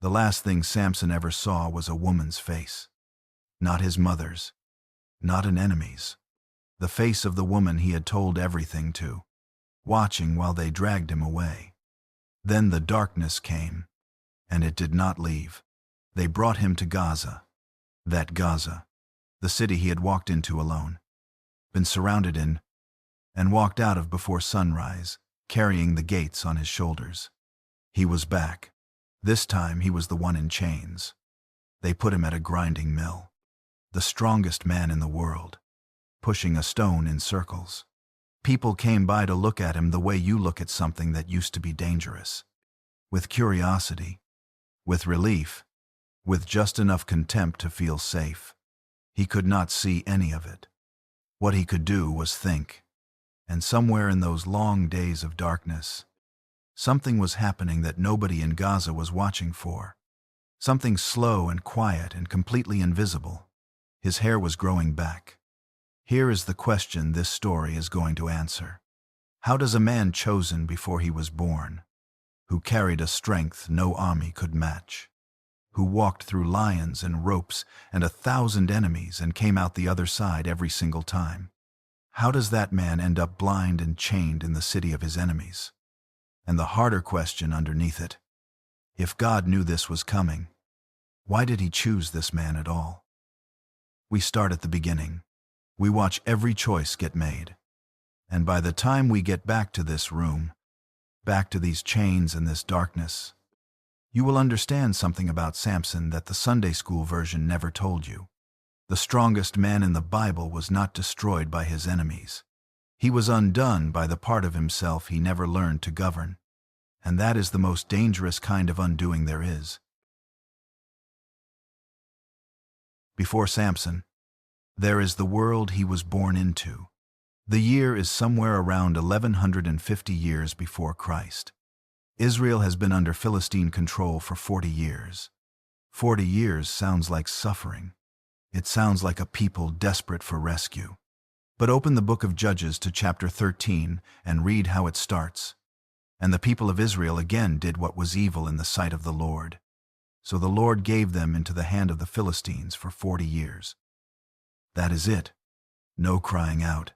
The last thing Samson ever saw was a woman's face. Not his mother's, not an enemy's. The face of the woman he had told everything to, watching while they dragged him away. Then the darkness came, and it did not leave. They brought him to Gaza. That Gaza, the city he had walked into alone, been surrounded in, and walked out of before sunrise, carrying the gates on his shoulders. He was back. This time he was the one in chains. They put him at a grinding mill. The strongest man in the world, pushing a stone in circles. People came by to look at him the way you look at something that used to be dangerous. With curiosity, with relief, with just enough contempt to feel safe. He could not see any of it. What he could do was think. And somewhere in those long days of darkness, something was happening that nobody in Gaza was watching for. Something slow and quiet and completely invisible. His hair was growing back. Here is the question this story is going to answer. How does a man chosen before he was born, who carried a strength no army could match, who walked through lions and ropes and 1,000 enemies and came out the other side every single time, how does that man end up blind and chained in the city of his enemies? And the harder question underneath it, if God knew this was coming, why did he choose this man at all? We start at the beginning. We watch every choice get made. And by the time we get back to this room, back to these chains and this darkness, you will understand something about Samson that the Sunday school version never told you. The strongest man in the Bible was not destroyed by his enemies. He was undone by the part of himself he never learned to govern. And that is the most dangerous kind of undoing there is. Before Samson, there is the world he was born into. The year is somewhere around 1150 years before Christ. Israel has been under Philistine control for 40 years. 40 years sounds like suffering. It sounds like a people desperate for rescue. But open the book of Judges to chapter 13 and read how it starts. And the people of Israel again did what was evil in the sight of the Lord. So the Lord gave them into the hand of the Philistines for 40 years. That is it. No crying out.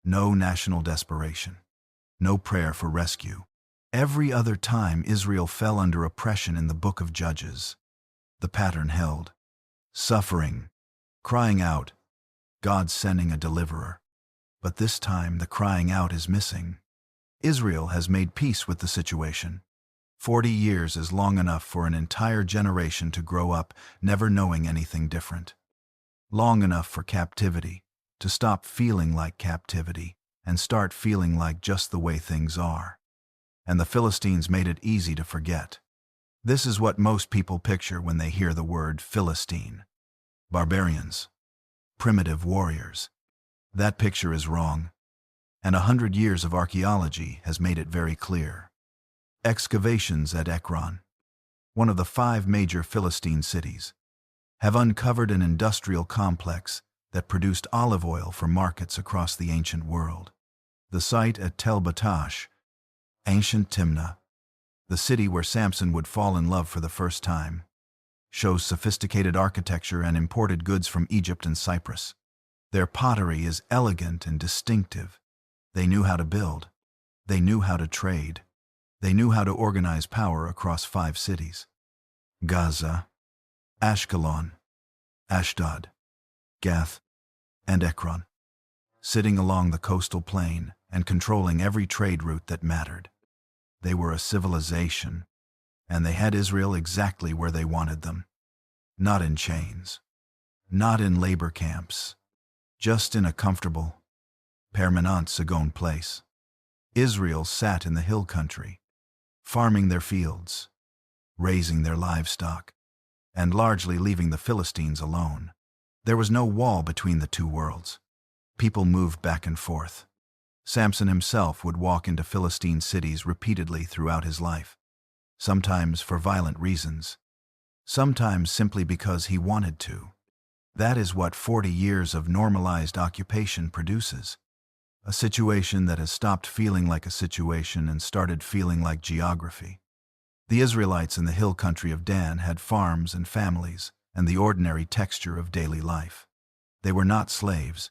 No national desperation. No prayer for rescue. Every other time Israel fell under oppression in the book of Judges, the pattern held. Suffering. Crying out. God sending a deliverer. But this time the crying out is missing. Israel has made peace with the situation. 40 years is long enough for an entire generation to grow up never knowing anything different. Long enough for captivity to stop feeling like captivity and start feeling like just the way things are. And the Philistines made it easy to forget. This is what most people picture when they hear the word Philistine. Barbarians. Primitive warriors. That picture is wrong. And 100 years of archaeology has made it very clear. Excavations at Ekron, one of the 5 major Philistine cities, have uncovered an industrial complex that produced olive oil for markets across the ancient world. The site at Tel Batash, ancient Timnah, the city where Samson would fall in love for the first time, shows sophisticated architecture and imported goods from Egypt and Cyprus. Their pottery is elegant and distinctive. They knew how to build. They knew how to trade. They knew how to organize power across 5 cities. Gaza, Ashkelon, Ashdod, Gath, and Ekron, sitting along the coastal plain and controlling every trade route that mattered. They were a civilization, and they had Israel exactly where they wanted them. Not in chains, not in labor camps, just in a comfortable, permanent second place. Israel sat in the hill country, farming their fields, raising their livestock, and largely leaving the Philistines alone. There was no wall between the two worlds. People moved back and forth. Samson himself would walk into Philistine cities repeatedly throughout his life, sometimes for violent reasons, sometimes simply because he wanted to. That is what 40 years of normalized occupation produces. A situation that has stopped feeling like a situation and started feeling like geography. The Israelites in the hill country of Dan had farms and families and the ordinary texture of daily life. They were not slaves.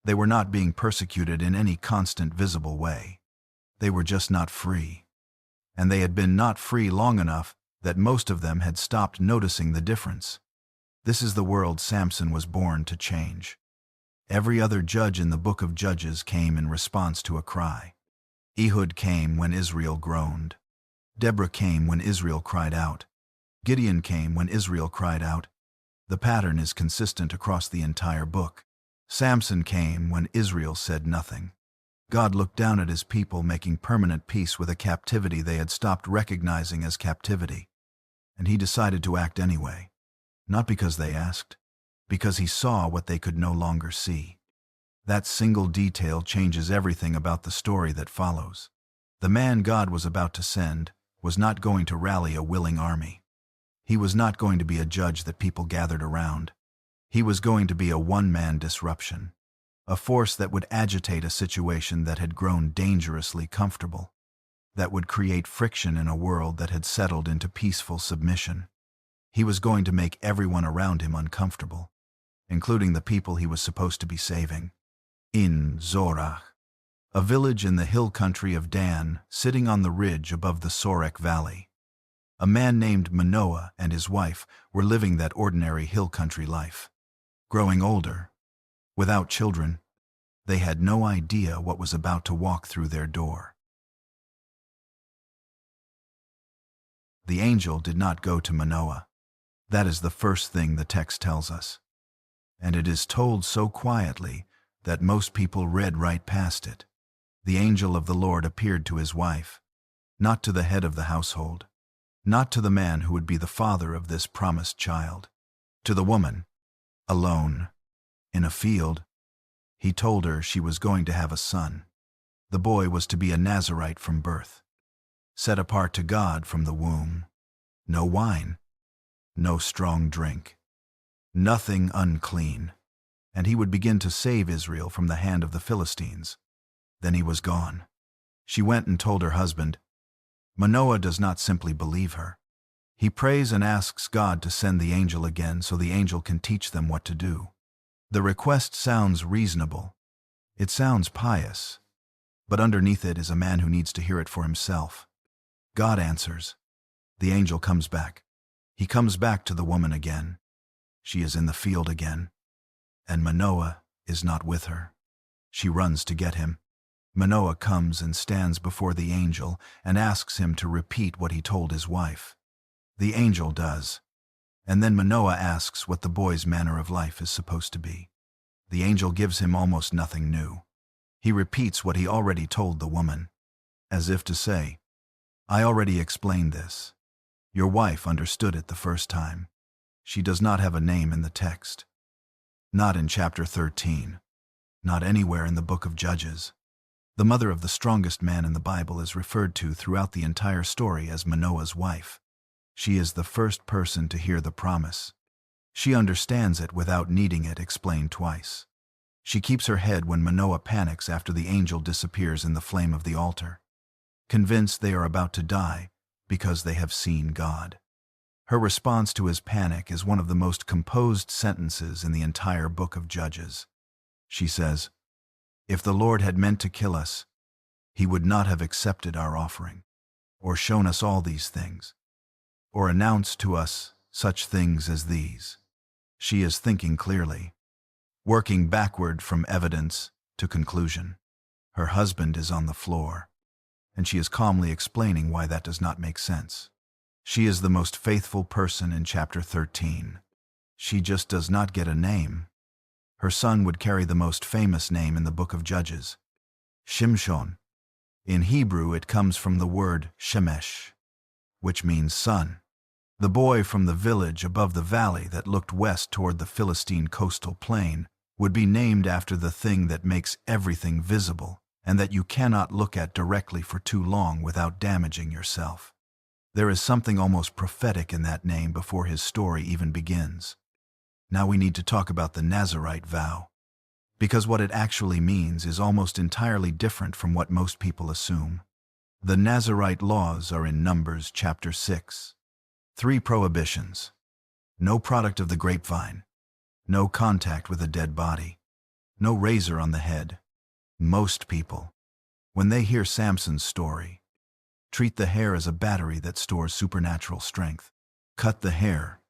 They were not being persecuted in any constant visible way. They were just not free. And they had been not free long enough that most of them had stopped noticing the difference. This is the world Samson was born to change. Every other judge in the book of Judges came in response to a cry. Ehud came when Israel groaned. Deborah came when Israel cried out. Gideon came when Israel cried out. The pattern is consistent across the entire book. Samson came when Israel said nothing. God looked down at his people making permanent peace with a captivity they had stopped recognizing as captivity. And he decided to act anyway. Not because they asked, because he saw what they could no longer see. That single detail changes everything about the story that follows. The man God was about to send was not going to rally a willing army. He was not going to be a judge that people gathered around. He was going to be a one-man disruption, a force that would agitate a situation that had grown dangerously comfortable, that would create friction in a world that had settled into peaceful submission. He was going to make everyone around him uncomfortable, including the people he was supposed to be saving. In Zorah, a village in the hill country of Dan, sitting on the ridge above the Sorek Valley, a man named Manoah and his wife were living that ordinary hill country life. Growing older, without children, they had no idea what was about to walk through their door. The angel did not go to Manoah. That is the first thing the text tells us. And it is told so quietly that most people read right past it. The angel of the Lord appeared to his wife, not to the head of the household, not to the man who would be the father of this promised child. To the woman, alone, in a field, he told her she was going to have a son. The boy was to be a Nazirite from birth, set apart to God from the womb. No wine, no strong drink, nothing unclean, and he would begin to save Israel from the hand of the Philistines. Then he was gone. She went and told her husband. Manoah does not simply believe her. He prays and asks God to send the angel again so the angel can teach them what to do. The request sounds reasonable. It sounds pious. But underneath it is a man who needs to hear it for himself. God answers. The angel comes back. He comes back to the woman again. She is in the field again. And Manoah is not with her. She runs to get him. Manoah comes and stands before the angel and asks him to repeat what he told his wife. The angel does. And then Manoah asks what the boy's manner of life is supposed to be. The angel gives him almost nothing new. He repeats what he already told the woman, as if to say, I already explained this. Your wife understood it the first time. She does not have a name in the text. Not in chapter 13. Not anywhere in the book of Judges. The mother of the strongest man in the Bible is referred to throughout the entire story as Manoah's wife. She is the first person to hear the promise. She understands it without needing it explained twice. She keeps her head when Manoah panics after the angel disappears in the flame of the altar, convinced they are about to die because they have seen God. Her response to his panic is one of the most composed sentences in the entire book of Judges. She says, If the Lord had meant to kill us, he would not have accepted our offering, or shown us all these things, or announced to us such things as these. She is thinking clearly, working backward from evidence to conclusion. Her husband is on the floor, and she is calmly explaining why that does not make sense. She is the most faithful person in chapter 13. She just does not get a name. Her son would carry the most famous name in the book of Judges, Shimshon. In Hebrew, it comes from the word shemesh, which means sun. The boy from the village above the valley that looked west toward the Philistine coastal plain would be named after the thing that makes everything visible and that you cannot look at directly for too long without damaging yourself. There is something almost prophetic in that name before his story even begins. Now we need to talk about the Nazirite vow, because what it actually means is almost entirely different from what most people assume. The Nazirite laws are in Numbers chapter 6. 3 prohibitions. No product of the grapevine. No contact with a dead body. No razor on the head. Most people, when they hear Samson's story, treat the hair as a battery that stores supernatural strength. Cut the hair,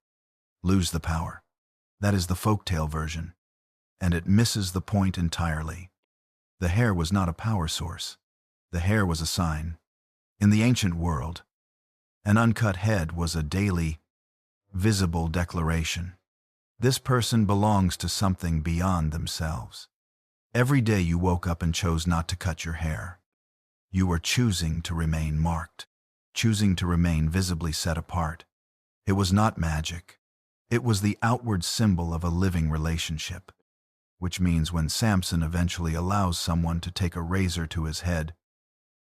lose the power. That is the folktale version, and it misses the point entirely. The hair was not a power source. The hair was a sign. In the ancient world, an uncut head was a daily, visible declaration. This person belongs to something beyond themselves. Every day you woke up and chose not to cut your hair. You were choosing to remain marked, choosing to remain visibly set apart. It was not magic. It was the outward symbol of a living relationship, which means when Samson eventually allows someone to take a razor to his head,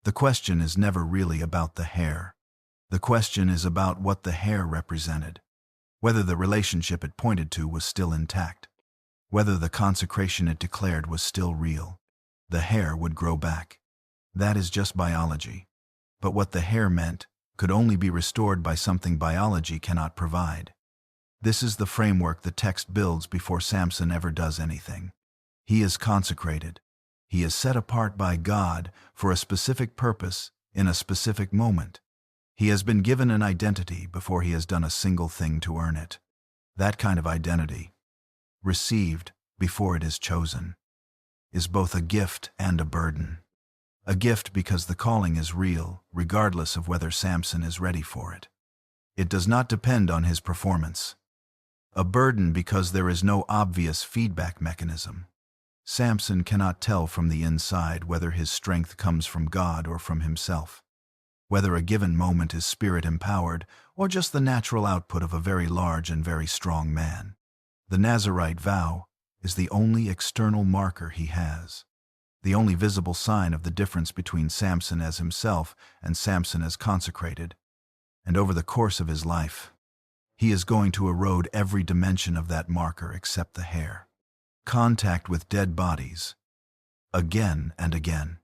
the question is never really about the hair. The question is about what the hair represented, whether the relationship it pointed to was still intact, whether the consecration it declared was still real. The hair would grow back. That is just biology. But what the hair meant could only be restored by something biology cannot provide. This is the framework the text builds before Samson ever does anything. He is consecrated. He is set apart by God for a specific purpose in a specific moment. He has been given an identity before he has done a single thing to earn it. That kind of identity, received before it is chosen, is both a gift and a burden. A gift because the calling is real, regardless of whether Samson is ready for it. It does not depend on his performance. A burden because there is no obvious feedback mechanism. Samson cannot tell from the inside whether his strength comes from God or from himself, whether a given moment is spirit-empowered or just the natural output of a very large and very strong man. The Nazirite vow is the only external marker he has, the only visible sign of the difference between Samson as himself and Samson as consecrated. And over the course of his life, he is going to erode every dimension of that marker except the hair. Contact with dead bodies, again and again.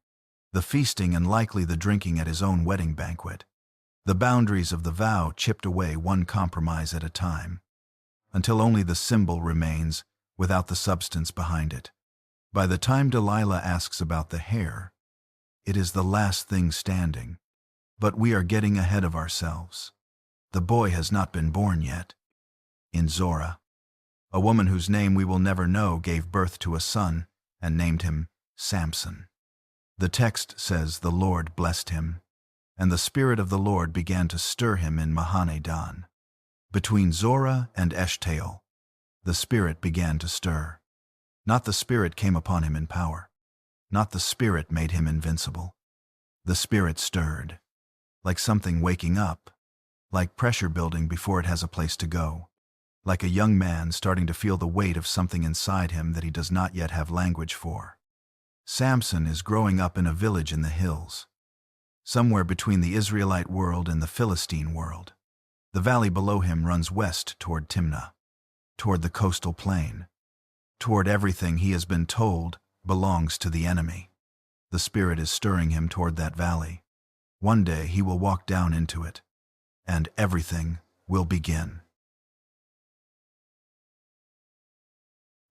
The feasting and likely the drinking at his own wedding banquet. The boundaries of the vow chipped away one compromise at a time, until only the symbol remains without the substance behind it. By the time Delilah asks about the hair, it is the last thing standing. But we are getting ahead of ourselves. The boy has not been born yet. In Zorah, a woman whose name we will never know gave birth to a son and named him Samson. The text says the Lord blessed him, and the Spirit of the Lord began to stir him in Mahane-Dan. Between Zorah and Eshtaol, the Spirit began to stir. Not the Spirit came upon him in power. Not the Spirit made him invincible. The Spirit stirred, like something waking up, like pressure building before it has a place to go, like a young man starting to feel the weight of something inside him that he does not yet have language for. Samson is growing up in a village in the hills, somewhere between the Israelite world and the Philistine world. The valley below him runs west toward Timnah, toward the coastal plain, toward everything he has been told belongs to the enemy. The Spirit is stirring him toward that valley. One day he will walk down into it, and everything will begin.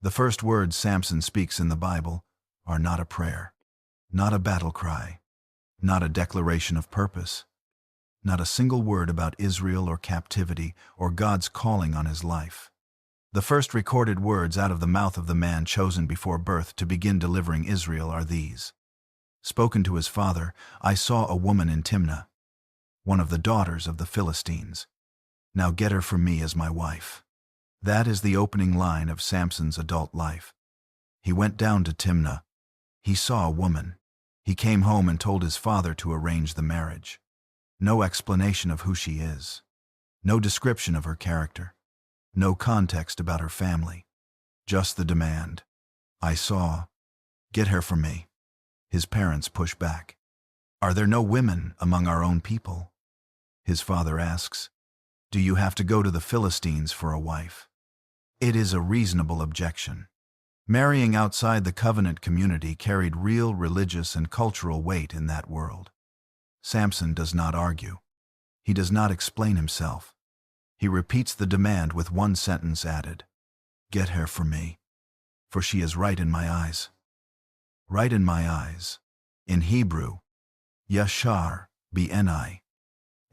The first words Samson speaks in the Bible are not a prayer, not a battle cry, not a declaration of purpose, not a single word about Israel or captivity or God's calling on his life. The first recorded words out of the mouth of the man chosen before birth to begin delivering Israel are these. Spoken to his father, I saw a woman in Timnah, one of the daughters of the Philistines. Now get her for me as my wife. That is the opening line of Samson's adult life. He went down to Timnah. He saw a woman. He came home and told his father to arrange the marriage. No explanation of who she is. No description of her character. No context about her family. Just the demand. I saw. Get her for me. His parents push back. Are there no women among our own people? His father asks. Do you have to go to the Philistines for a wife? It is a reasonable objection. Marrying outside the covenant community carried real religious and cultural weight in that world. Samson does not argue. He does not explain himself. He repeats the demand with one sentence added. Get her for me, for she is right in my eyes. Right in my eyes. In Hebrew, Yashar b'enai.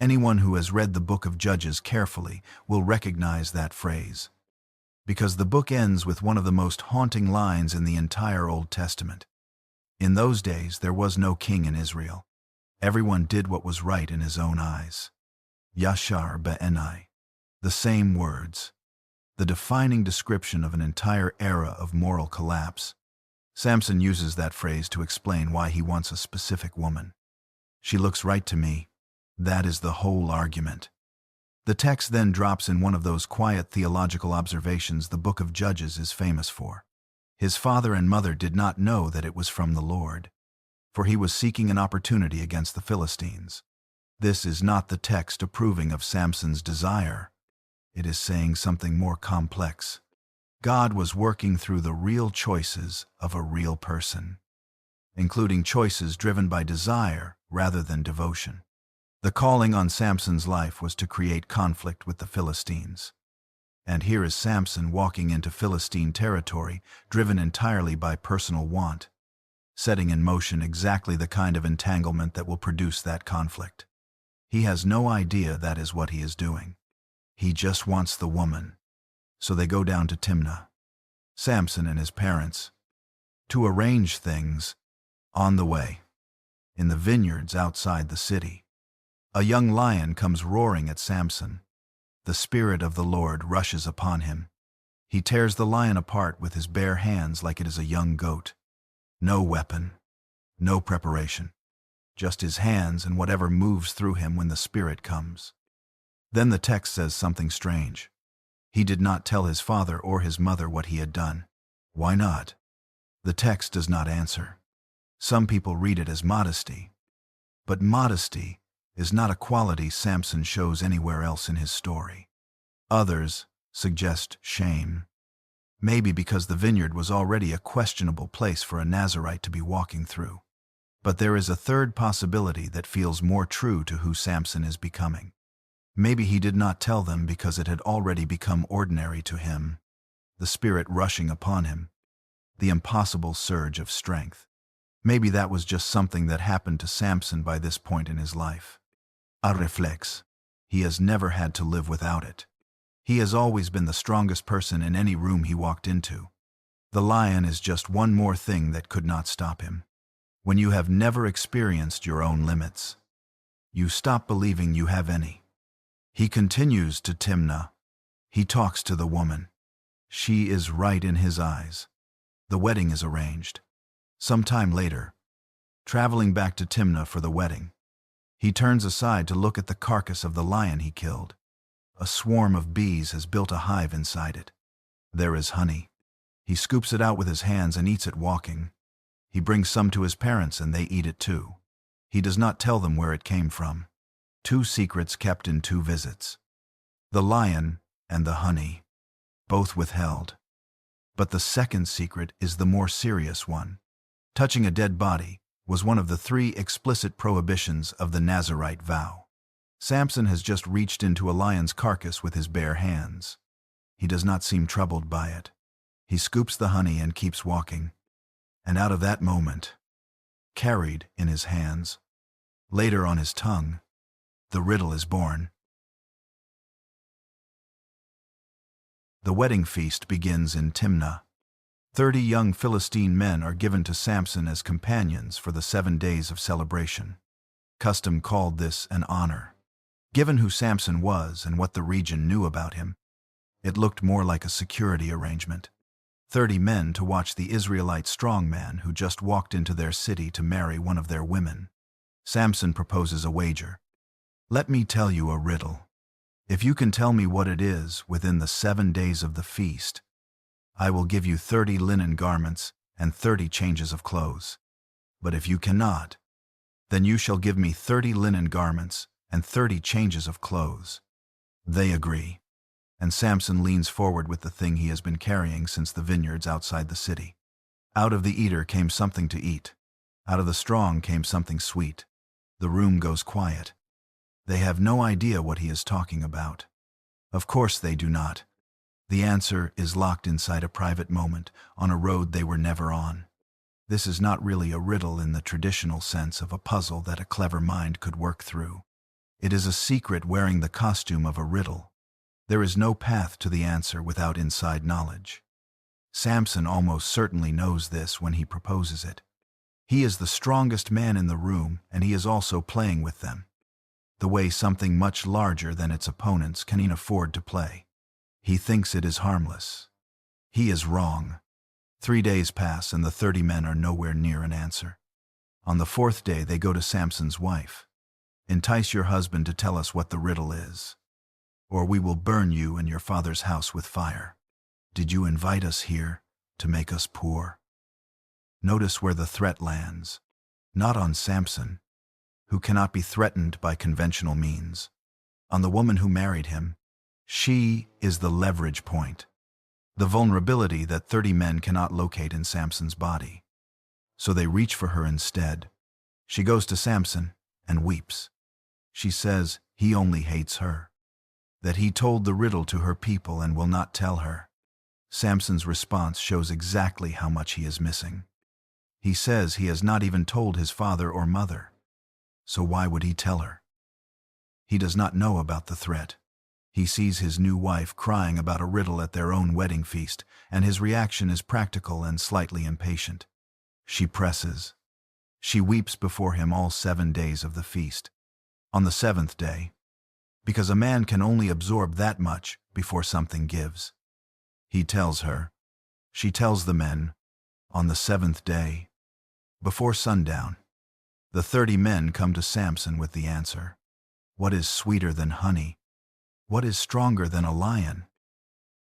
Anyone who has read the book of Judges carefully will recognize that phrase, because the book ends with one of the most haunting lines in the entire Old Testament. In those days, there was no king in Israel. Everyone did what was right in his own eyes. Yashar b'enai. The same words. The defining description of an entire era of moral collapse. Samson uses that phrase to explain why he wants a specific woman. She looks right to me. That is the whole argument. The text then drops in one of those quiet theological observations the book of Judges is famous for. His father and mother did not know that it was from the Lord, for he was seeking an opportunity against the Philistines. This is not the text approving of Samson's desire. It is saying something more complex. God was working through the real choices of a real person, including choices driven by desire rather than devotion. The calling on Samson's life was to create conflict with the Philistines. And here is Samson walking into Philistine territory, driven entirely by personal want, setting in motion exactly the kind of entanglement that will produce that conflict. He has no idea that is what he is doing. He just wants the woman. So they go down to Timnah, Samson and his parents, to arrange things. On the way, in the vineyards outside the city, a young lion comes roaring at Samson. The Spirit of the Lord rushes upon him. He tears the lion apart with his bare hands like it is a young goat. No weapon, no preparation, just his hands and whatever moves through him when the Spirit comes. Then the text says something strange. He did not tell his father or his mother what he had done. Why not? The text does not answer. Some people read it as modesty. But modesty is not a quality Samson shows anywhere else in his story. Others suggest shame. Maybe because the vineyard was already a questionable place for a Nazirite to be walking through. But there is a third possibility that feels more true to who Samson is becoming. Maybe he did not tell them because it had already become ordinary to him. The Spirit rushing upon him. The impossible surge of strength. Maybe that was just something that happened to Samson by this point in his life. A reflex. He has never had to live without it. He has always been the strongest person in any room he walked into. The lion is just one more thing that could not stop him. When you have never experienced your own limits, you stop believing you have any. He continues to Timnah. He talks to the woman. She is right in his eyes. The wedding is arranged. Some time later, traveling back to Timnah for the wedding, he turns aside to look at the carcass of the lion he killed. A swarm of bees has built a hive inside it. There is honey. He scoops it out with his hands and eats it walking. He brings some to his parents and they eat it too. He does not tell them where it came from. 2 secrets kept in 2 visits. The lion and the honey, both withheld. But the second secret is the more serious one. Touching a dead body was one of the 3 explicit prohibitions of the Nazirite vow. Samson has just reached into a lion's carcass with his bare hands. He does not seem troubled by it. He scoops the honey and keeps walking. And out of that moment, carried in his hands, later on his tongue, the riddle is born. The wedding feast begins in Timnah. 30 young Philistine men are given to Samson as companions for the 7 days of celebration. Custom called this an honor. Given who Samson was and what the region knew about him, it looked more like a security arrangement. 30 men to watch the Israelite strongman who just walked into their city to marry one of their women. Samson proposes a wager. Let me tell you a riddle. If you can tell me what it is within the 7 days of the feast, I will give you 30 linen garments and 30 changes of clothes. But if you cannot, then you shall give me 30 linen garments and 30 changes of clothes. They agree, and Samson leans forward with the thing he has been carrying since the vineyards outside the city. Out of the eater came something to eat. Out of the strong came something sweet. The room goes quiet. They have no idea what he is talking about. Of course they do not. The answer is locked inside a private moment, on a road they were never on. This is not really a riddle in the traditional sense of a puzzle that a clever mind could work through. It is a secret wearing the costume of a riddle. There is no path to the answer without inside knowledge. Samson almost certainly knows this when he proposes it. He is the strongest man in the room, and he is also playing with them, the way something much larger than its opponents can afford to play. He thinks it is harmless. He is wrong. 3 days pass and the 30 men are nowhere near an answer. On the 4th day they go to Samson's wife. "Entice your husband to tell us what the riddle is, or we will burn you and your father's house with fire. Did you invite us here to make us poor?" Notice where the threat lands. Not on Samson, who cannot be threatened by conventional means. On the woman who married him. She is the leverage point. The vulnerability that 30 men cannot locate in Samson's body. So they reach for her instead. She goes to Samson and weeps. She says he only hates her, that he told the riddle to her people and will not tell her. Samson's response shows exactly how much he is missing. He says he has not even told his father or mother. So why would he tell her? He does not know about the threat. He sees his new wife crying about a riddle at their own wedding feast, and his reaction is practical and slightly impatient. She presses. She weeps before him all 7 days of the feast. On the 7th day, because a man can only absorb that much before something gives. He tells her. She tells the men. On the 7th day, before sundown, the 30 men come to Samson with the answer. What is sweeter than honey? What is stronger than a lion?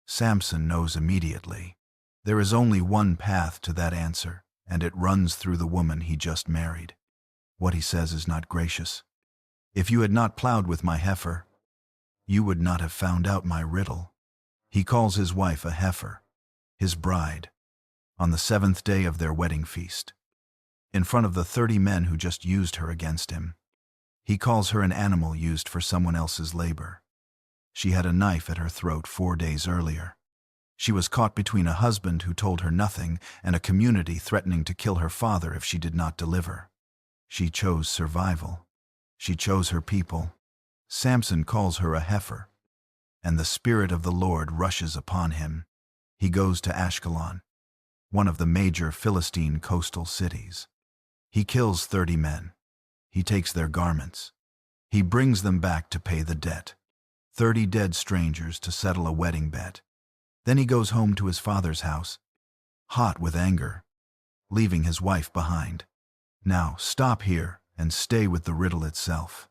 Samson knows immediately. There is only one path to that answer, and it runs through the woman he just married. What he says is not gracious. "If you had not plowed with my heifer, you would not have found out my riddle." He calls his wife a heifer, his bride, on the 7th day of their wedding feast, in front of the 30 men who just used her against him. He calls her an animal used for someone else's labor. She had a knife at her throat 4 days earlier. She was caught between a husband who told her nothing and a community threatening to kill her father if she did not deliver. She chose survival. She chose her people. Samson calls her a heifer, and the Spirit of the Lord rushes upon him. He goes to Ashkelon, one of the major Philistine coastal cities. He kills 30 men. He takes their garments. He brings them back to pay the debt. 30 dead strangers to settle a wedding bet. Then he goes home to his father's house, hot with anger, leaving his wife behind. Now, stop here and stay with the riddle itself,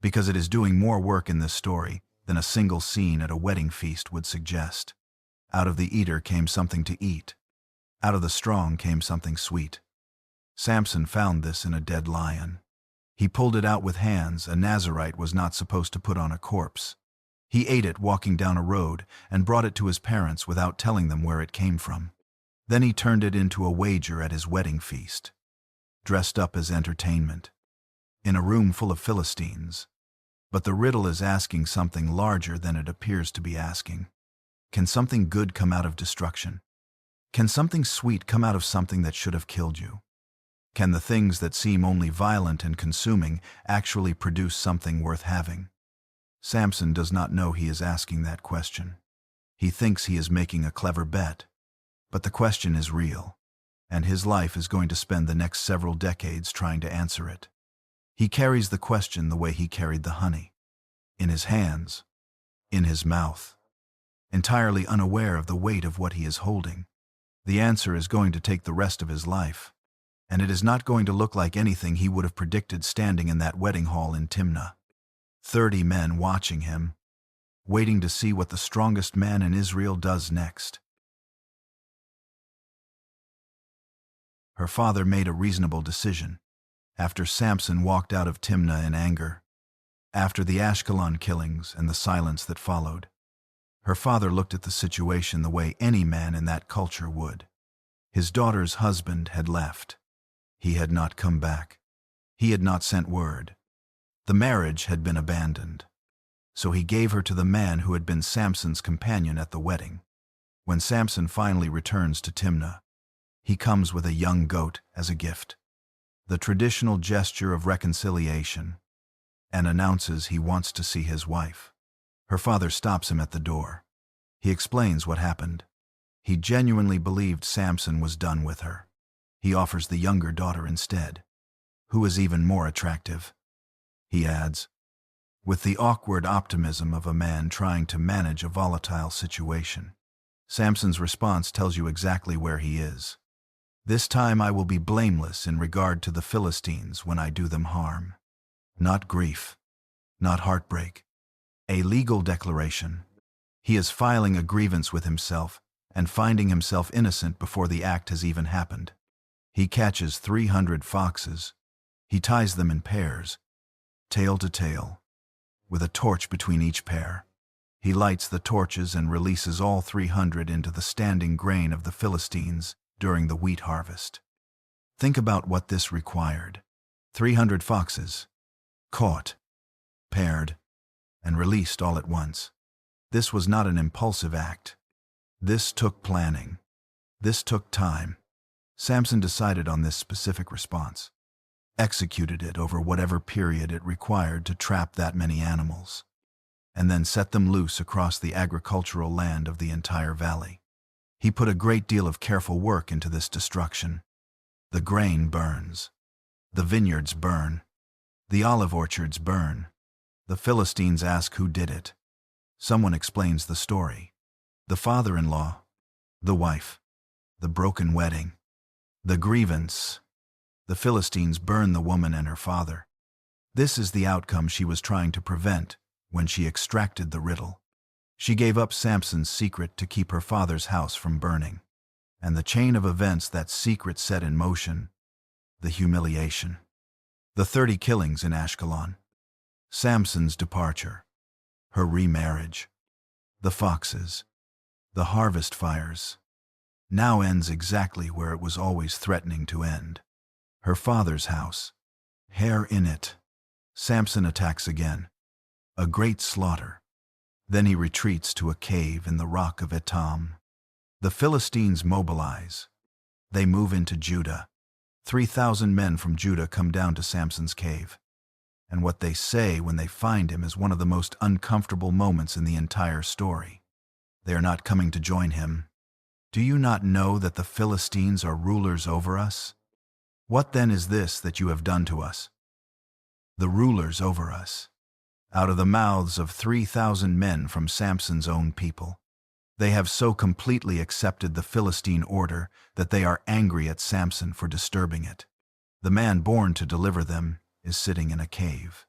because it is doing more work in this story than a single scene at a wedding feast would suggest. Out of the eater came something to eat. Out of the strong came something sweet. Samson found this in a dead lion. He pulled it out with hands a Nazirite was not supposed to put on a corpse. He ate it walking down a road and brought it to his parents without telling them where it came from. Then he turned it into a wager at his wedding feast, dressed up as entertainment, in a room full of Philistines. But the riddle is asking something larger than it appears to be asking. Can something good come out of destruction? Can something sweet come out of something that should have killed you? Can the things that seem only violent and consuming actually produce something worth having? Samson does not know he is asking that question. He thinks he is making a clever bet, but the question is real, and his life is going to spend the next several decades trying to answer it. He carries the question the way he carried the honey, in his hands, in his mouth, entirely unaware of the weight of what he is holding. The answer is going to take the rest of his life, and it is not going to look like anything he would have predicted standing in that wedding hall in Timnah. 30 men watching him, waiting to see what the strongest man in Israel does next. Her father made a reasonable decision after Samson walked out of Timnah in anger, after the Ashkelon killings and the silence that followed. Her father looked at the situation the way any man in that culture would. His daughter's husband had left. He had not come back. He had not sent word. The marriage had been abandoned. So he gave her to the man who had been Samson's companion at the wedding. When Samson finally returns to Timnah, he comes with a young goat as a gift, the traditional gesture of reconciliation, and announces he wants to see his wife. Her father stops him at the door. He explains what happened. He genuinely believed Samson was done with her. He offers the younger daughter instead, who is even more attractive. He adds, with the awkward optimism of a man trying to manage a volatile situation. Samson's response tells you exactly where he is. This time I will be blameless in regard to the Philistines when I do them harm. Not grief, not heartbreak. A legal declaration. He is filing a grievance with himself and finding himself innocent before the act has even happened. He catches 300 foxes. He ties them in pairs, tail to tail, with a torch between each pair. He lights the torches and releases all 300 into the standing grain of the Philistines during the wheat harvest. Think about what this required. 300 foxes, caught, paired, and released all at once. This was not an impulsive act. This took planning. This took time. Samson decided on this specific response, executed it over whatever period it required to trap that many animals, and then set them loose across the agricultural land of the entire valley. He put a great deal of careful work into this destruction. The grain burns. The vineyards burn. The olive orchards burn. The Philistines ask who did it. Someone explains the story. The father-in-law, the wife, the broken wedding, the grievance. The Philistines burn the woman and her father. This is the outcome she was trying to prevent when she extracted the riddle. She gave up Samson's secret to keep her father's house from burning. And the chain of events that secret set in motion, the humiliation. The 30 killings in Ashkelon. Samson's departure. Her remarriage. The foxes. The harvest fires. Now ends exactly where it was always threatening to end. Her father's house. Hair in it. Samson attacks again. A great slaughter. Then he retreats to a cave in the rock of Etam. The Philistines mobilize. They move into Judah. 3,000 men from Judah come down to Samson's cave. And what they say when they find him is one of the most uncomfortable moments in the entire story. They are not coming to join him. Do you not know that the Philistines are rulers over us? What then is this that you have done to us? The rulers over us. Out of the mouths of 3,000 men from Samson's own people. They have so completely accepted the Philistine order that they are angry at Samson for disturbing it. The man born to deliver them is sitting in a cave.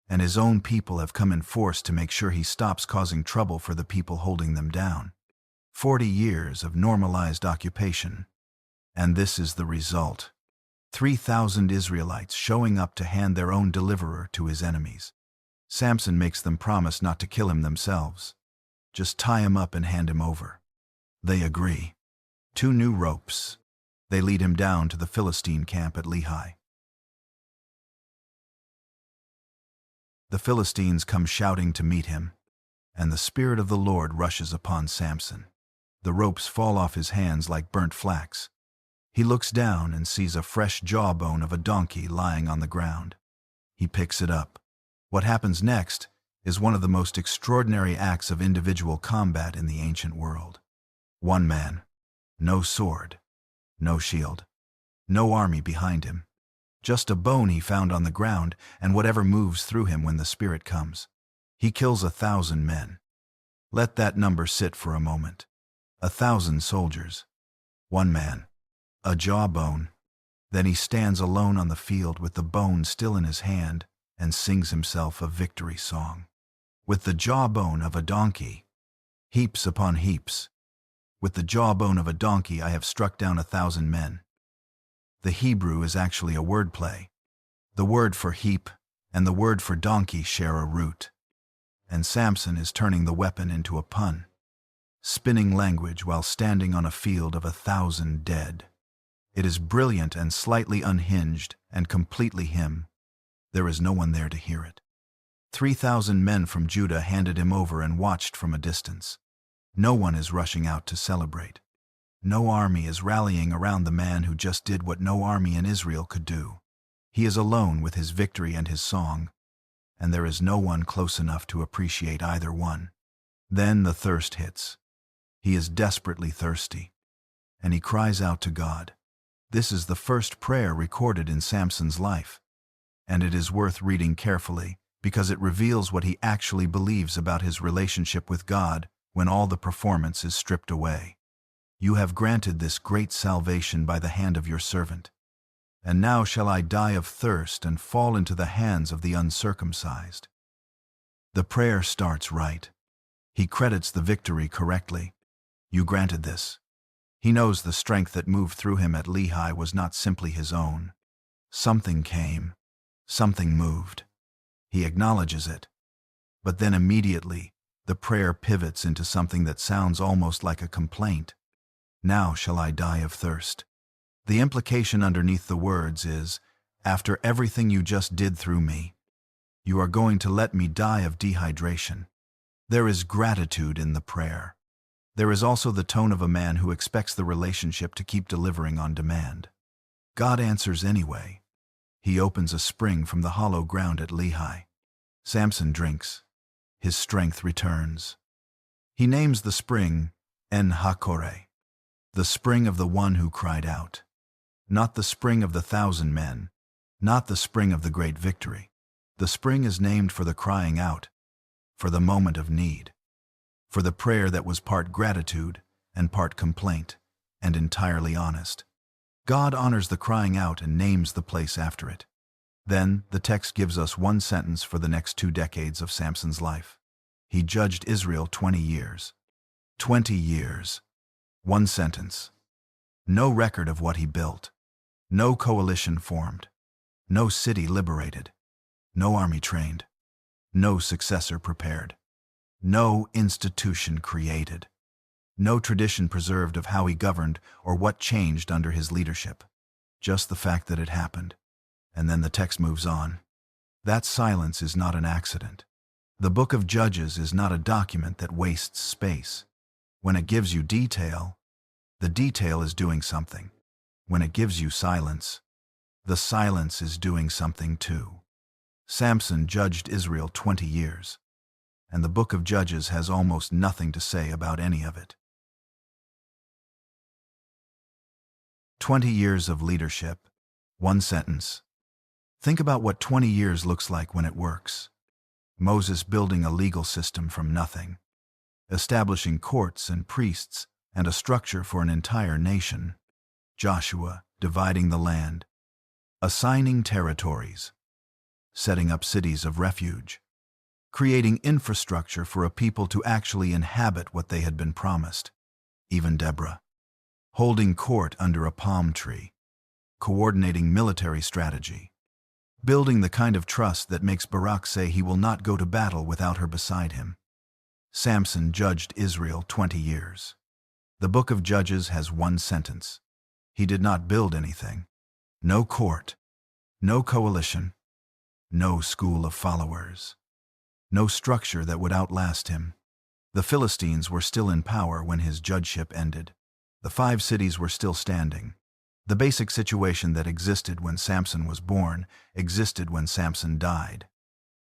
And his own people have come in force to make sure he stops causing trouble for the people holding them down. 40 years of normalized occupation. And this is the result. 3,000 Israelites showing up to hand their own deliverer to his enemies. Samson makes them promise not to kill him themselves. Just tie him up and hand him over. They agree. 2 new ropes. They lead him down to the Philistine camp at Lehi. The Philistines come shouting to meet him, and the Spirit of the Lord rushes upon Samson. The ropes fall off his hands like burnt flax. He looks down and sees a fresh jawbone of a donkey lying on the ground. He picks it up. What happens next is one of the most extraordinary acts of individual combat in the ancient world. One man, no sword, no shield, no army behind him. Just a bone he found on the ground and whatever moves through him when the Spirit comes. He kills 1,000 men. Let that number sit for a moment. 1,000 soldiers. One man. A jawbone. Then he stands alone on the field with the bone still in his hand and sings himself a victory song. With the jawbone of a donkey. Heaps upon heaps. With the jawbone of a donkey I have struck down 1,000 men. The Hebrew is actually a wordplay. The word for heap and the word for donkey share a root. And Samson is turning the weapon into a pun. Spinning language while standing on a field of 1,000 dead. It is brilliant and slightly unhinged and completely him. There is no one there to hear it. 3,000 men from Judah handed him over and watched from a distance. No one is rushing out to celebrate. No army is rallying around the man who just did what no army in Israel could do. He is alone with his victory and his song, and there is no one close enough to appreciate either one. Then the thirst hits. He is desperately thirsty, and he cries out to God. This is the first prayer recorded in Samson's life, and it is worth reading carefully because it reveals what he actually believes about his relationship with God when all the performance is stripped away. You have granted this great salvation by the hand of your servant. And now shall I die of thirst and fall into the hands of the uncircumcised. The prayer starts right. He credits the victory correctly. You granted this. He knows the strength that moved through him at Lehi was not simply his own. Something came. Something moved. He acknowledges it. But then immediately, the prayer pivots into something that sounds almost like a complaint. Now shall I die of thirst. The implication underneath the words is, after everything you just did through me, you are going to let me die of dehydration. There is gratitude in the prayer. There is also the tone of a man who expects the relationship to keep delivering on demand. God answers anyway. He opens a spring from the hollow ground at Lehi. Samson drinks. His strength returns. He names the spring En-Hakkore, the spring of the one who cried out. Not the spring of the 1,000 men, not the spring of the great victory. The spring is named for the crying out, for the moment of need, for the prayer that was part gratitude and part complaint, and entirely honest. God honors the crying out and names the place after it. Then, the text gives us one sentence for the next 2 decades of Samson's life. He judged Israel 20 years. 20 years. One sentence. No record of what he built. No coalition formed. No city liberated. No army trained. No successor prepared. No institution created. No tradition preserved of how he governed or what changed under his leadership. Just the fact that it happened. And then the text moves on. That silence is not an accident. The book of Judges is not a document that wastes space. When it gives you detail, the detail is doing something. When it gives you silence, the silence is doing something too. Samson judged Israel 20 years, and the book of Judges has almost nothing to say about any of it. 20 years of leadership, one sentence. Think about what 20 years looks like when it works. Moses building a legal system from nothing, establishing courts and priests and a structure for an entire nation. Joshua dividing the land, assigning territories, setting up cities of refuge, creating infrastructure for a people to actually inhabit what they had been promised. Even Deborah, holding court under a palm tree, coordinating military strategy, building the kind of trust that makes Barak say he will not go to battle without her beside him. Samson judged Israel 20 years. The book of Judges has one sentence. He did not build anything. No court, no coalition, no school of followers, no structure that would outlast him. The Philistines were still in power when his judgeship ended. The 5 cities were still standing. The basic situation that existed when Samson was born existed when Samson died.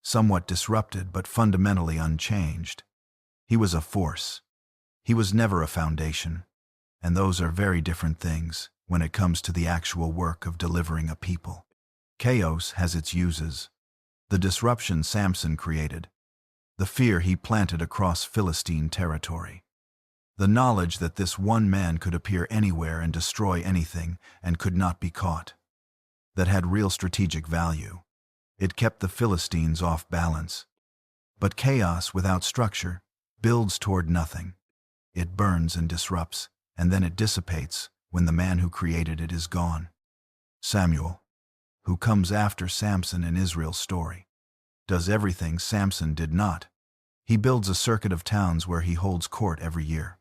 Somewhat disrupted but fundamentally unchanged. He was a force. He was never a foundation. And those are very different things when it comes to the actual work of delivering a people. Chaos has its uses. The disruption Samson created. The fear he planted across Philistine territory. The knowledge that this one man could appear anywhere and destroy anything and could not be caught. That had real strategic value. It kept the Philistines off balance. But chaos without structure builds toward nothing. It burns and disrupts, and then it dissipates when the man who created it is gone. Samuel, who comes after Samson in Israel's story, does everything Samson did not. He builds a circuit of towns where he holds court every year.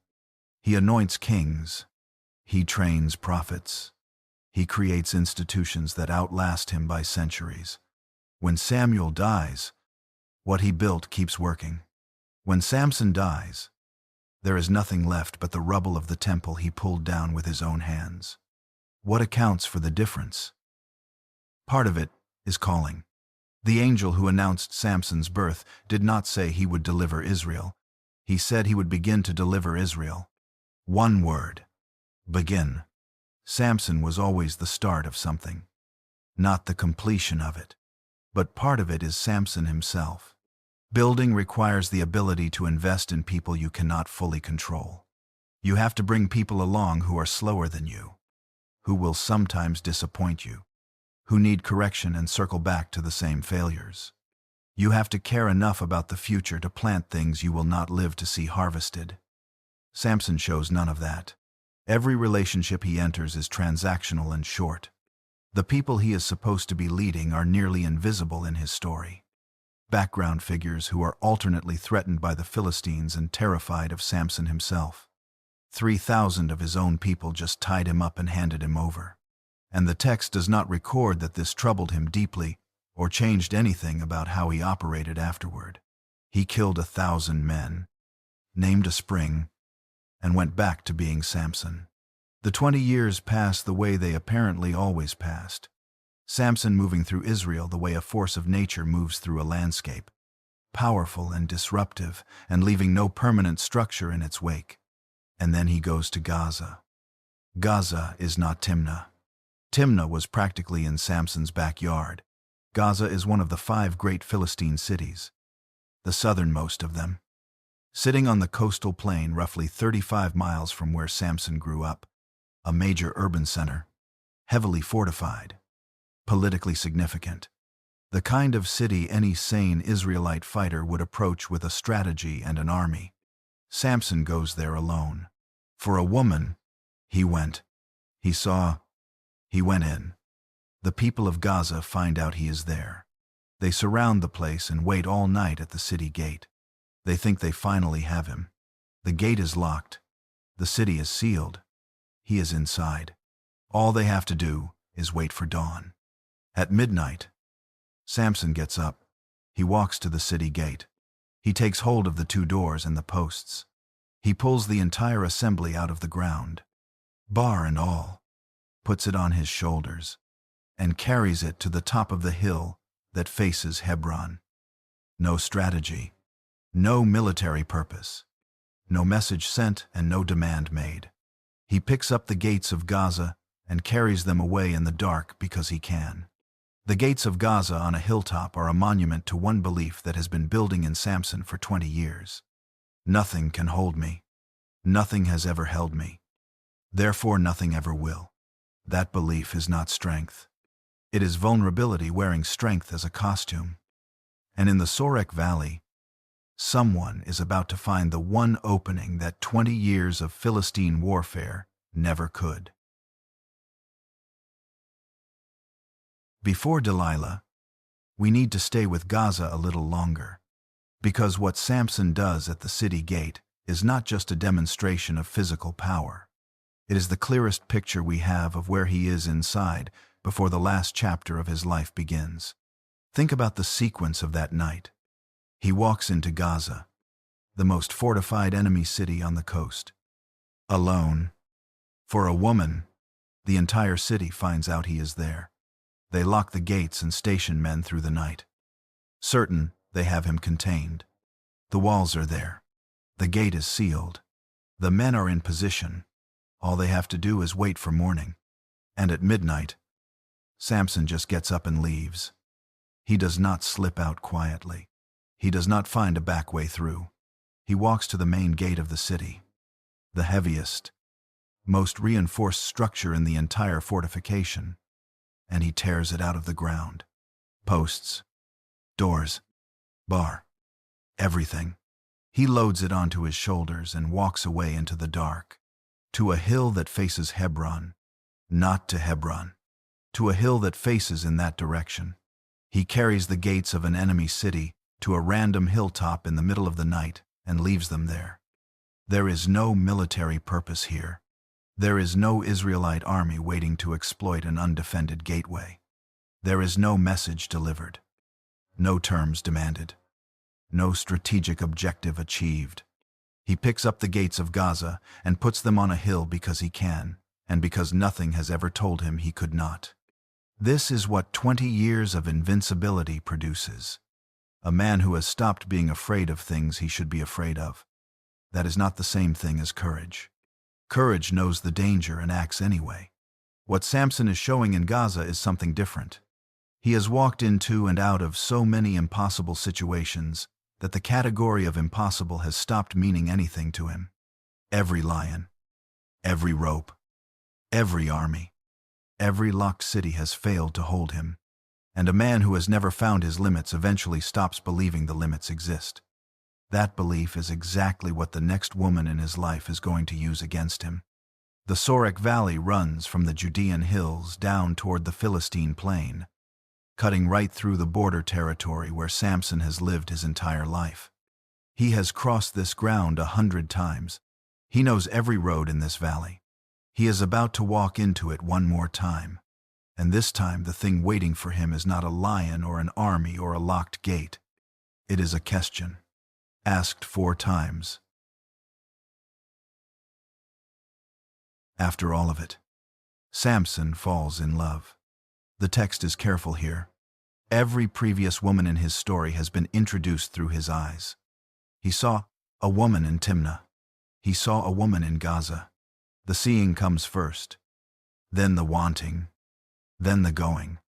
He anoints kings. He trains prophets. He creates institutions that outlast him by centuries. When Samuel dies, what he built keeps working. When Samson dies, there is nothing left but the rubble of the temple he pulled down with his own hands. What accounts for the difference? Part of it is calling. The angel who announced Samson's birth did not say he would deliver Israel. He said he would begin to deliver Israel. One word: begin. Samson was always the start of something, not the completion of it. But part of it is Samson himself. Building requires the ability to invest in people you cannot fully control. You have to bring people along who are slower than you, who will sometimes disappoint you, who need correction and circle back to the same failures. You have to care enough about the future to plant things you will not live to see harvested. Samson shows none of that. Every relationship he enters is transactional and short. The people he is supposed to be leading are nearly invisible in his story. Background figures who are alternately threatened by the Philistines and terrified of Samson himself. 3,000 of his own people just tied him up and handed him over. And the text does not record that this troubled him deeply or changed anything about how he operated afterward. He killed 1,000 men, named a spring, and went back to being Samson. The 20 years passed the way they apparently always passed. Samson moving through Israel the way a force of nature moves through a landscape, powerful and disruptive, and leaving no permanent structure in its wake. And then he goes to Gaza. Gaza is not Timnah. Timnah was practically in Samson's backyard. Gaza is one of the 5 great Philistine cities, the southernmost of them. Sitting on the coastal plain roughly 35 miles from where Samson grew up, a major urban center, heavily fortified, politically significant. The kind of city any sane Israelite fighter would approach with a strategy and an army. Samson goes there alone. For a woman, he went. He saw. He went in. The people of Gaza find out he is there. They surround the place and wait all night at the city gate. They think they finally have him. The gate is locked. The city is sealed. He is inside. All they have to do is wait for dawn. At midnight, Samson gets up. He walks to the city gate. He takes hold of the 2 doors and the posts. He pulls the entire assembly out of the ground, bar and all, puts it on his shoulders, and carries it to the top of the hill that faces Hebron. No strategy. No military purpose, no message sent and no demand made. He picks up the gates of Gaza and carries them away in the dark because he can. The gates of Gaza on a hilltop are a monument to one belief that has been building in Samson for 20 years. Nothing can hold me. Nothing has ever held me. Therefore nothing ever will. That belief is not strength. It is vulnerability wearing strength as a costume. And in the Sorek Valley, someone is about to find the one opening that 20 years of Philistine warfare never could. Before Delilah, we need to stay with Gaza a little longer, because what Samson does at the city gate is not just a demonstration of physical power. It is the clearest picture we have of where he is inside before the last chapter of his life begins. Think about the sequence of that night. He walks into Gaza, the most fortified enemy city on the coast. Alone. For a woman, the entire city finds out he is there. They lock the gates and station men through the night. Certain they have him contained. The walls are there. The gate is sealed. The men are in position. All they have to do is wait for morning. And at midnight, Samson just gets up and leaves. He does not slip out quietly. He does not find a back way through. He walks to the main gate of the city, the heaviest, most reinforced structure in the entire fortification, and he tears it out of the ground. Posts, doors, bar, everything. He loads it onto his shoulders and walks away into the dark, to a hill that faces Hebron, not to Hebron, to a hill that faces in that direction. He carries the gates of an enemy city to a random hilltop in the middle of the night and leaves them there. There is no military purpose here. There is no Israelite army waiting to exploit an undefended gateway. There is no message delivered, no terms demanded, no strategic objective achieved. He picks up the gates of Gaza and puts them on a hill because he can, and because nothing has ever told him he could not. This is what 20 years of invincibility produces. A man who has stopped being afraid of things he should be afraid of. That is not the same thing as courage. Courage knows the danger and acts anyway. What Samson is showing in Gaza is something different. He has walked into and out of so many impossible situations that the category of impossible has stopped meaning anything to him. Every lion, every rope, every army, every locked city has failed to hold him, and a man who has never found his limits eventually stops believing the limits exist. That belief is exactly what the next woman in his life is going to use against him. The Sorek Valley runs from the Judean hills down toward the Philistine plain, cutting right through the border territory where Samson has lived his entire life. He has crossed this ground 100 times. He knows every road in this valley. He is about to walk into it one more time, and this time the thing waiting for him is not a lion or an army or a locked gate. It is a question, asked 4 times. After all of it, Samson falls in love. The text is careful here. Every previous woman in his story has been introduced through his eyes. He saw a woman in Timnah. He saw a woman in Gaza. The seeing comes first, then the wanting, then the going.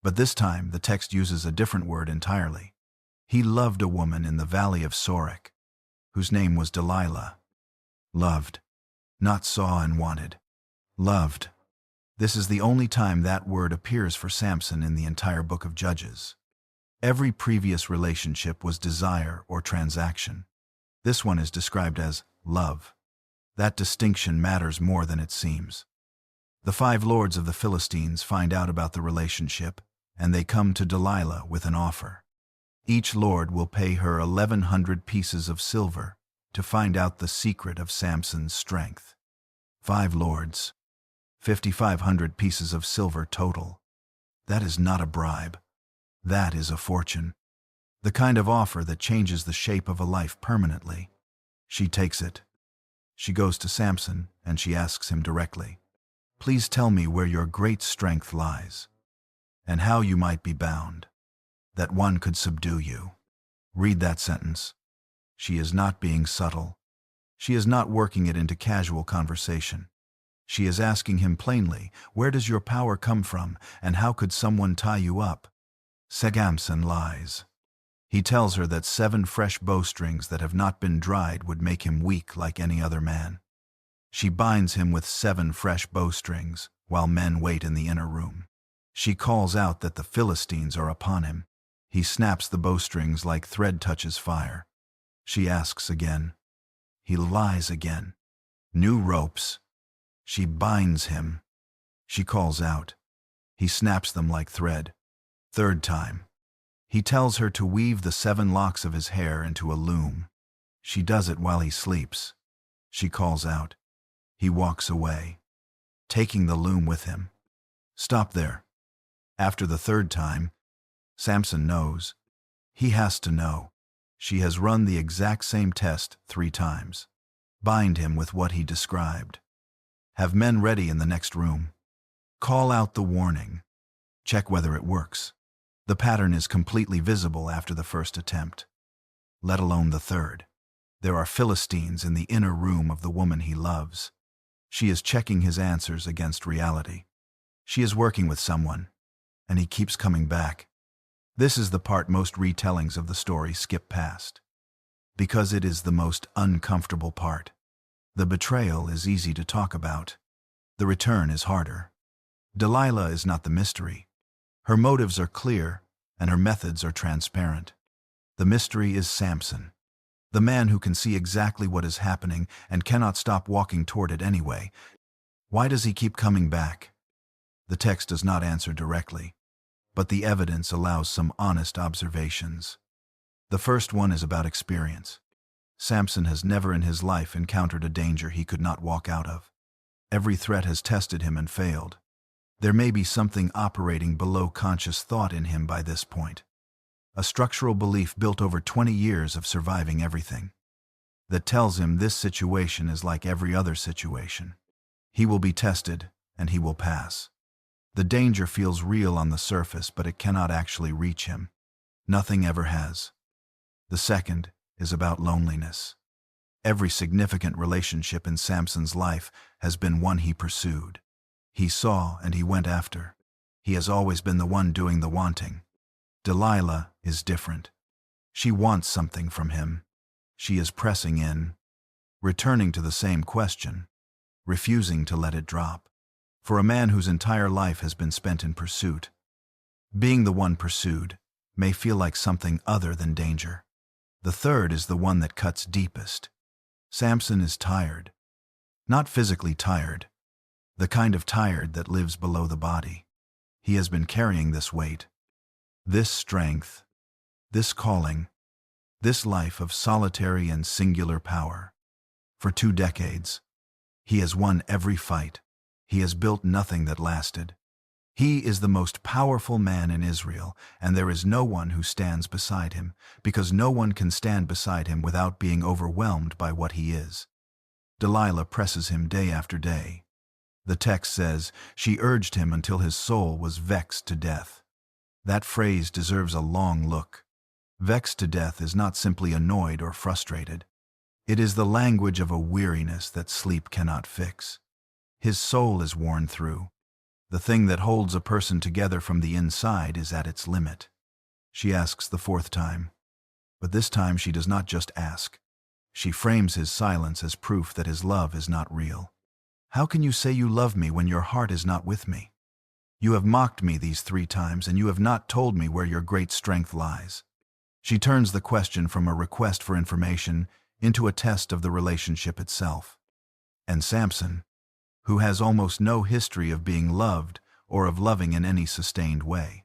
But this time the text uses a different word entirely. He loved a woman in the valley of Sorek, whose name was Delilah. Loved, not saw and wanted. Loved. This is the only time that word appears for Samson in the entire book of Judges. Every previous relationship was desire or transaction. This one is described as love. That distinction matters more than it seems. The 5 lords of the Philistines find out about the relationship, and they come to Delilah with an offer. Each lord will pay her 1,100 pieces of silver to find out the secret of Samson's strength. 5 lords. 5,500 pieces of silver total. That is not a bribe. That is a fortune. The kind of offer that changes the shape of a life permanently. She takes it. She goes to Samson and she asks him directly, "Please tell me where your great strength lies, and how you might be bound, that one could subdue you." Read that sentence. She is not being subtle. She is not working it into casual conversation. She is asking him plainly, where does your power come from, and how could someone tie you up? Samson lies. He tells her that 7 fresh bowstrings that have not been dried would make him weak like any other man. She binds him with 7 fresh bowstrings, while men wait in the inner room. She calls out that the Philistines are upon him. He snaps the bowstrings like thread touches fire. She asks again. He lies again. New ropes. She binds him. She calls out. He snaps them like thread. 3rd time. He tells her to weave the 7 locks of his hair into a loom. She does it while he sleeps. She calls out. He walks away, taking the loom with him. Stop there. After the 3rd time, Samson knows. He has to know. She has run the exact same test 3 times. Bind him with what he described. Have men ready in the next room. Call out the warning. Check whether it works. The pattern is completely visible after the 1st attempt, let alone the 3rd. There are Philistines in the inner room of the woman he loves. She is checking his answers against reality. She is working with someone, and he keeps coming back. This is the part most retellings of the story skip past, because it is the most uncomfortable part. The betrayal is easy to talk about. The return is harder. Delilah is not the mystery. Her motives are clear, and her methods are transparent. The mystery is Samson, the man who can see exactly what is happening and cannot stop walking toward it anyway. Why does he keep coming back? The text does not answer directly, but the evidence allows some honest observations. The first one is about experience. Samson has never in his life encountered a danger he could not walk out of. Every threat has tested him and failed. There may be something operating below conscious thought in him by this point. A structural belief built over 20 years of surviving everything that tells him this situation is like every other situation. He will be tested, and he will pass. The danger feels real on the surface, but it cannot actually reach him. Nothing ever has. The second is about loneliness. Every significant relationship in Samson's life has been one he pursued. He saw and he went after. He has always been the one doing the wanting. Delilah is different. She wants something from him. She is pressing in, returning to the same question, refusing to let it drop. For a man whose entire life has been spent in pursuit, being the one pursued may feel like something other than danger. The third is the one that cuts deepest. Samson is tired. Not physically tired, the kind of tired that lives below the body. He has been carrying this weight, this strength, this calling, this life of solitary and singular power. For 2 decades, he has won every fight. He has built nothing that lasted. He is the most powerful man in Israel, and there is no one who stands beside him, because no one can stand beside him without being overwhelmed by what he is. Delilah presses him day after day. The text says, she urged him until his soul was vexed to death. That phrase deserves a long look. Vexed to death is not simply annoyed or frustrated. It is the language of a weariness that sleep cannot fix. His soul is worn through. The thing that holds a person together from the inside is at its limit. She asks the 4th time. But this time she does not just ask. She frames his silence as proof that his love is not real. How can you say you love me when your heart is not with me? You have mocked me these 3 times, and you have not told me where your great strength lies. She turns the question from a request for information into a test of the relationship itself. And Samson, who has almost no history of being loved or of loving in any sustained way,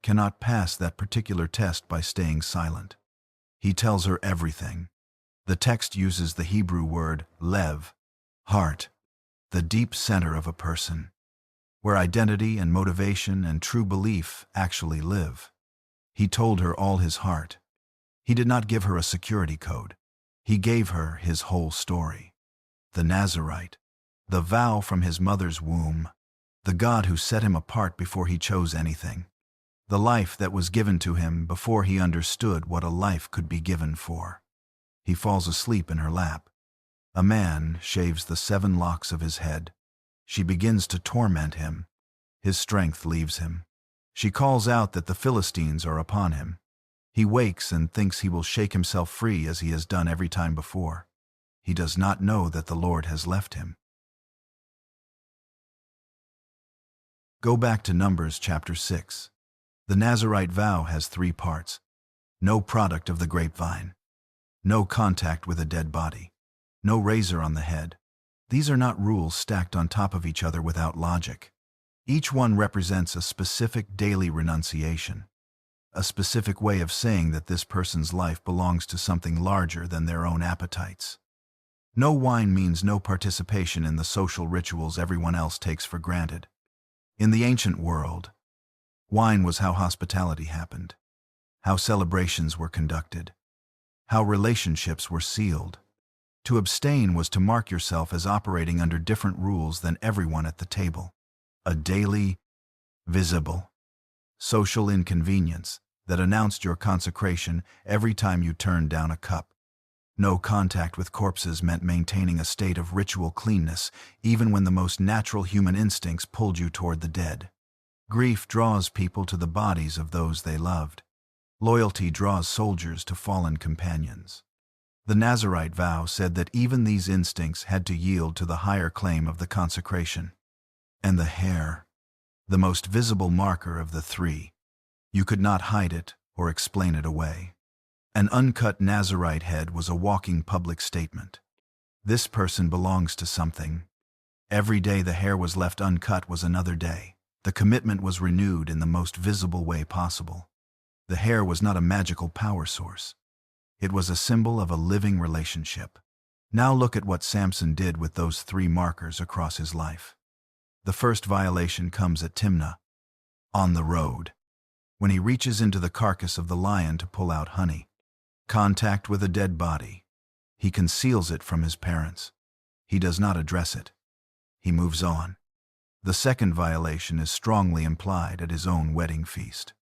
cannot pass that particular test by staying silent. He tells her everything. The text uses the Hebrew word lev, heart, the deep center of a person, where identity and motivation and true belief actually live. He told her all his heart. He did not give her a security code. He gave her his whole story. The Nazarite, the vow from his mother's womb, the God who set him apart before he chose anything, the life that was given to him before he understood what a life could be given for. He falls asleep in her lap. A man shaves the 7 locks of his head. She begins to torment him. His strength leaves him. She calls out that the Philistines are upon him. He wakes and thinks he will shake himself free as he has done every time before. He does not know that the Lord has left him. Go back to Numbers chapter 6. The Nazarite vow has 3 parts. No product of the grapevine. No contact with a dead body. No razor on the head. These are not rules stacked on top of each other without logic. Each one represents a specific daily renunciation, a specific way of saying that this person's life belongs to something larger than their own appetites. No wine means no participation in the social rituals everyone else takes for granted. In the ancient world, wine was how hospitality happened, how celebrations were conducted, how relationships were sealed. To abstain was to mark yourself as operating under different rules than everyone at the table. A daily, visible, social inconvenience that announced your consecration every time you turned down a cup. No contact with corpses meant maintaining a state of ritual cleanness, even when the most natural human instincts pulled you toward the dead. Grief draws people to the bodies of those they loved. Loyalty draws soldiers to fallen companions. The Nazarite vow said that even these instincts had to yield to the higher claim of the consecration. And the hair, the most visible marker of the 3. You could not hide it or explain it away. An uncut Nazarite head was a walking public statement. This person belongs to something. Every day the hair was left uncut was another day. The commitment was renewed in the most visible way possible. The hair was not a magical power source. It was a symbol of a living relationship. Now look at what Samson did with those 3 markers across his life. The first violation comes at Timnah, on the road, when he reaches into the carcass of the lion to pull out honey. Contact with a dead body. He conceals it from his parents. He does not address it. He moves on. The second violation is strongly implied at his own wedding feast.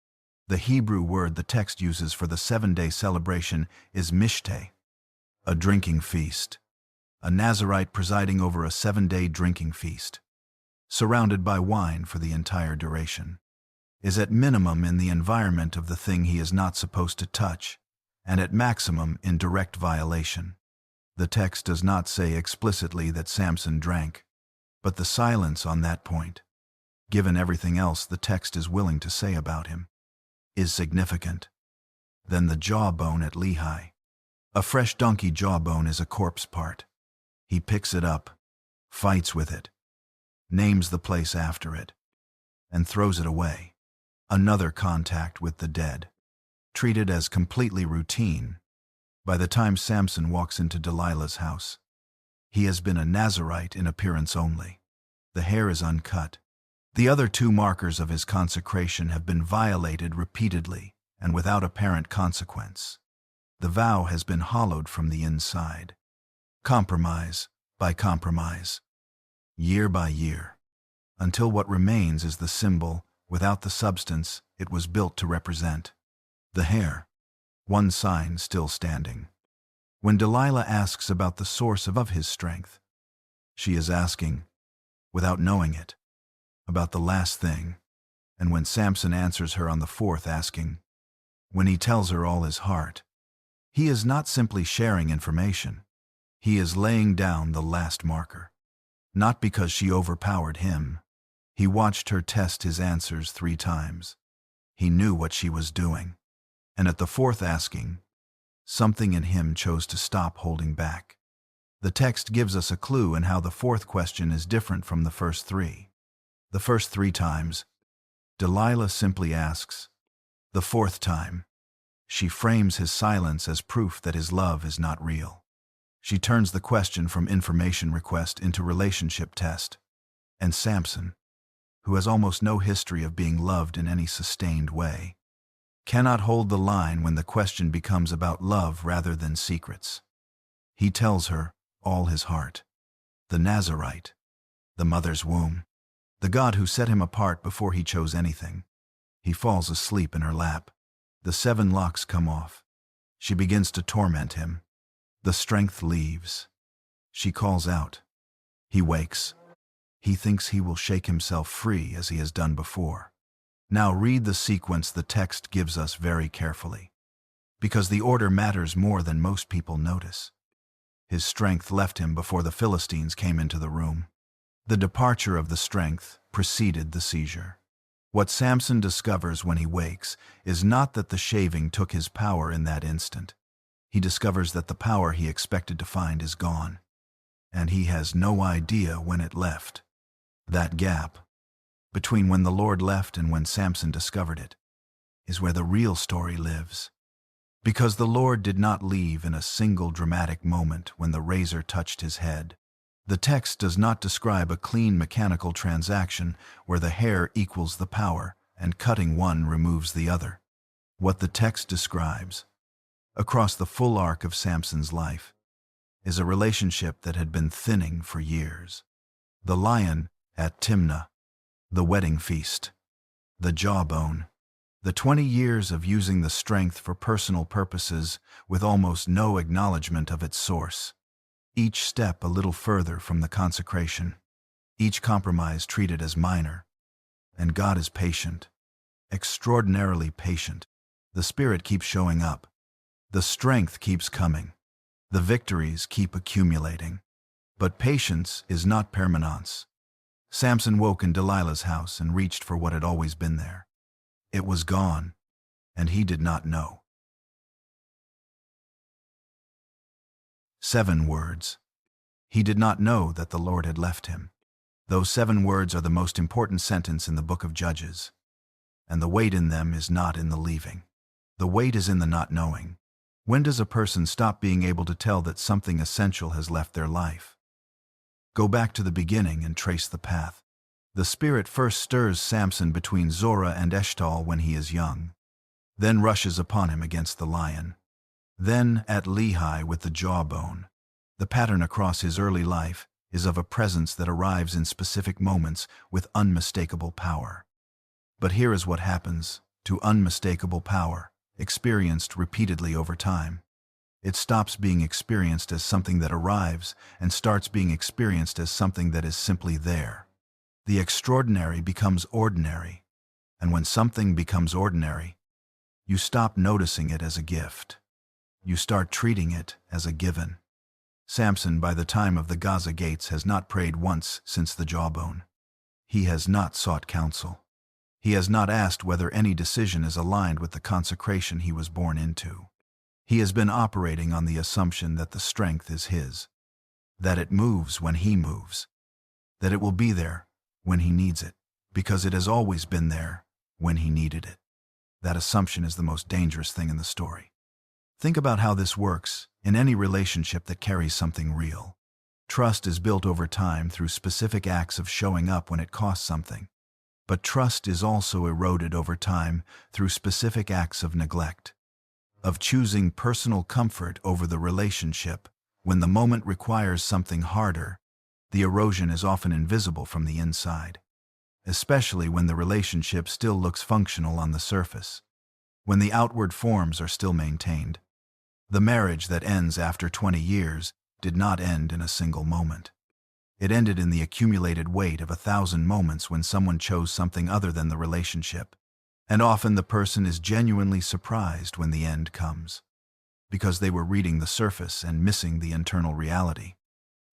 The Hebrew word the text uses for the 7-day celebration is mishteh, a drinking feast. A Nazirite presiding over a 7-day drinking feast, surrounded by wine for the entire duration, is at minimum in the environment of the thing he is not supposed to touch, and at maximum in direct violation. The text does not say explicitly that Samson drank, but the silence on that point, given everything else the text is willing to say about him, is significant. Then the jawbone at Lehi. A fresh donkey jawbone is a corpse part. He picks it up, fights with it, names the place after it, and throws it away. Another contact with the dead, treated as completely routine. By the time Samson walks into Delilah's house, he has been a Nazirite in appearance only. The hair is uncut. The other 2 markers of his consecration have been violated repeatedly and without apparent consequence. The vow has been hollowed from the inside. Compromise by compromise, year by year, until what remains is the symbol without the substance it was built to represent. The hair, one sign still standing. When Delilah asks about the source of his strength, she is asking, without knowing it, about the last thing, and when Samson answers her on the 4th asking, when he tells her all his heart, he is not simply sharing information. He is laying down the last marker. Not because she overpowered him. He watched her test his answers 3 times. He knew what she was doing. And at the 4th asking, something in him chose to stop holding back. The text gives us a clue in how the 4th question is different from the first 3. The first 3 times, Delilah simply asks. The 4th time, she frames his silence as proof that his love is not real. She turns the question from information request into relationship test. And Samson, who has almost no history of being loved in any sustained way, cannot hold the line when the question becomes about love rather than secrets. He tells her all his heart. The Nazirite, the mother's womb, the God who set him apart before he chose anything. He falls asleep in her lap. The 7 locks come off. She begins to torment him. The strength leaves. She calls out. He wakes. He thinks he will shake himself free as he has done before. Now read the sequence the text gives us very carefully, because the order matters more than most people notice. His strength left him before the Philistines came into the room. The departure of the strength preceded the seizure. What Samson discovers when he wakes is not that the shaving took his power in that instant. He discovers that the power he expected to find is gone, and he has no idea when it left. That gap, between when the Lord left and when Samson discovered it, is where the real story lives. Because the Lord did not leave in a single dramatic moment when the razor touched his head. The text does not describe a clean mechanical transaction where the hair equals the power and cutting one removes the other. What the text describes, across the full arc of Samson's life, is a relationship that had been thinning for years. The lion at Timnah, the wedding feast, the jawbone, the 20 years of using the strength for personal purposes with almost no acknowledgement of its source. Each step a little further from the consecration, each compromise treated as minor. And God is patient, extraordinarily patient. The Spirit keeps showing up. The strength keeps coming. The victories keep accumulating. But patience is not permanence. Samson woke in Delilah's house and reached for what had always been there. It was gone, and he did not know. 7 words. He did not know that the Lord had left him. Those 7 words are the most important sentence in the book of Judges, and the weight in them is not in the leaving. The weight is in the not knowing. When does a person stop being able to tell that something essential has left their life? Go back to the beginning and trace the path. The Spirit first stirs Samson between Zorah and Eshtaol when he is young, then rushes upon him against the lion. Then at Lehi with the jawbone. The pattern across his early life is of a presence that arrives in specific moments with unmistakable power. But here is what happens to unmistakable power, experienced repeatedly over time. It stops being experienced as something that arrives and starts being experienced as something that is simply there. The extraordinary becomes ordinary, and when something becomes ordinary, you stop noticing it as a gift. You start treating it as a given. Samson, by the time of the Gaza gates, has not prayed once since the jawbone. He has not sought counsel. He has not asked whether any decision is aligned with the consecration he was born into. He has been operating on the assumption that the strength is his, that it moves when he moves, that it will be there when he needs it, because it has always been there when he needed it. That assumption is the most dangerous thing in the story. Think about how this works in any relationship that carries something real. Trust is built over time through specific acts of showing up when it costs something. But trust is also eroded over time through specific acts of neglect, of choosing personal comfort over the relationship. When the moment requires something harder, the erosion is often invisible from the inside, especially when the relationship still looks functional on the surface, when the outward forms are still maintained. The marriage that ends after 20 years did not end in a single moment. It ended in the accumulated weight of 1,000 moments when someone chose something other than the relationship. And often the person is genuinely surprised when the end comes, because they were reading the surface and missing the internal reality.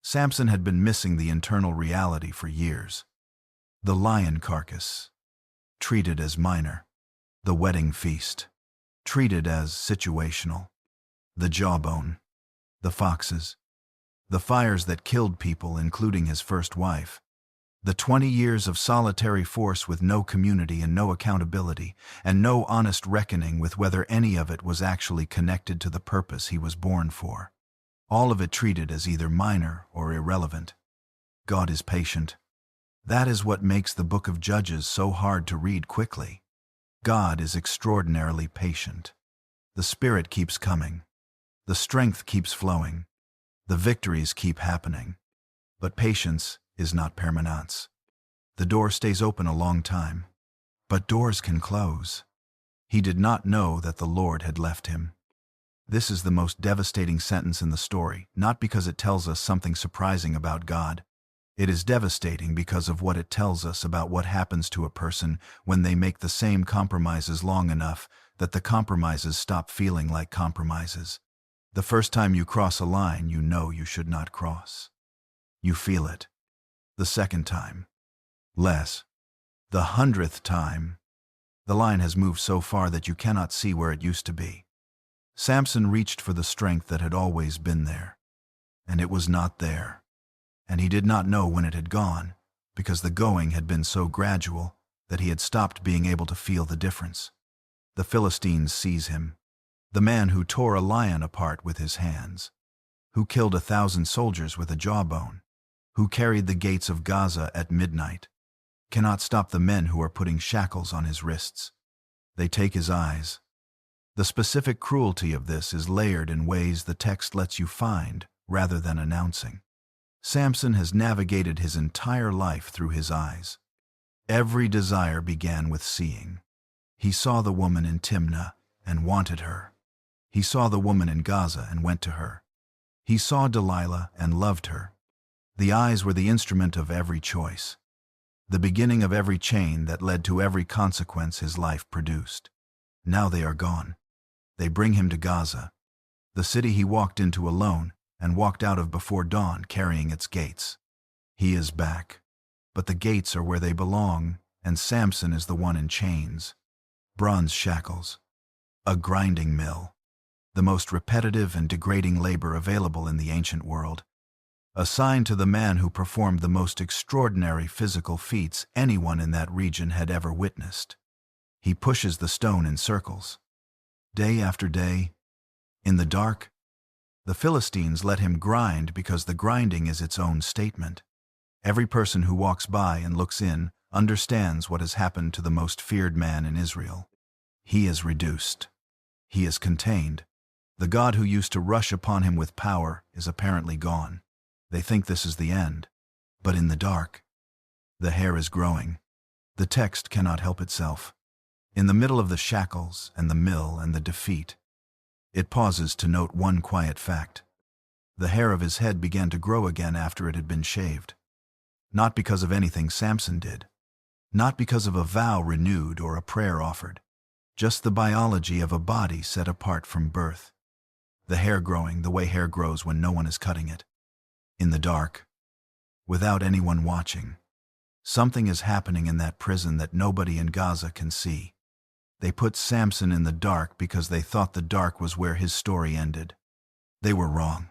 Samson had been missing the internal reality for years. The lion carcass, treated as minor. The wedding feast, treated as situational. The jawbone, the foxes, the fires that killed people, including his first wife, the 20 years of solitary force with no community and no accountability, and no honest reckoning with whether any of it was actually connected to the purpose he was born for. All of it treated as either minor or irrelevant. God is patient. That is what makes the book of Judges so hard to read quickly. God is extraordinarily patient. The Spirit keeps coming. The strength keeps flowing. The victories keep happening. But patience is not permanence. The door stays open a long time. But doors can close. He did not know that the Lord had left him. This is the most devastating sentence in the story, not because it tells us something surprising about God. It is devastating because of what it tells us about what happens to a person when they make the same compromises long enough that the compromises stop feeling like compromises. The first time you cross a line you know you should not cross. You feel it. The second time, less. The 100th time, the line has moved so far that you cannot see where it used to be. Samson reached for the strength that had always been there, and it was not there. And he did not know when it had gone, because the going had been so gradual that he had stopped being able to feel the difference. The Philistines seize him, the man who tore a lion apart with his hands, who killed 1,000 soldiers with a jawbone, who carried the gates of Gaza at midnight, cannot stop the men who are putting shackles on his wrists. They take his eyes. The specific cruelty of this is layered in ways the text lets you find rather than announcing. Samson has navigated his entire life through his eyes. Every desire began with seeing. He saw the woman in Timnah and wanted her. He saw the woman in Gaza and went to her. He saw Delilah and loved her. The eyes were the instrument of every choice, the beginning of every chain that led to every consequence his life produced. Now they are gone. They bring him to Gaza, the city he walked into alone and walked out of before dawn carrying its gates. He is back, but the gates are where they belong, and Samson is the one in chains. Bronze shackles, a grinding mill, the most repetitive and degrading labor available in the ancient world, assigned to the man who performed the most extraordinary physical feats anyone in that region had ever witnessed. He pushes the stone in circles. Day after day, In the dark, the Philistines let him grind because the grinding is its own statement. Every person who walks by and looks in understands what has happened to the most feared man in Israel. He is reduced. He is contained. The God who used to rush upon him with power is apparently gone. They think this is the end. But in the dark, the hair is growing. The text cannot help itself. In the middle of the shackles and the mill and the defeat, it pauses to note one quiet fact. The hair of his head began to grow again after it had been shaved. Not because of anything Samson did. Not because of a vow renewed or a prayer offered. Just the biology of a body set apart from birth. The hair growing the way hair grows when no one is cutting it. In the dark, without anyone watching, something is happening in that prison that nobody in Gaza can see. They put Samson in the dark because they thought the dark was where his story ended. They were wrong.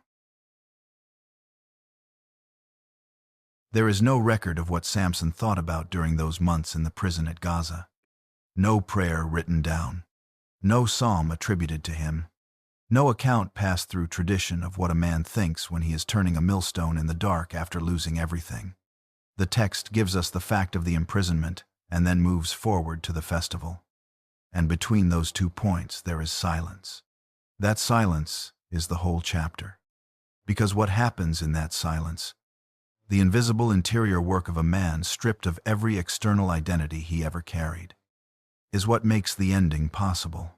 There is no record of what Samson thought about during those months in the prison at Gaza. No prayer written down. No psalm attributed to him. No account passed through tradition of what a man thinks when he is turning a millstone in the dark after losing everything. The text gives us the fact of the imprisonment and then moves forward to the festival. And between those 2 points there is silence. That silence is the whole chapter. Because what happens in that silence, the invisible interior work of a man stripped of every external identity he ever carried, is what makes the ending possible.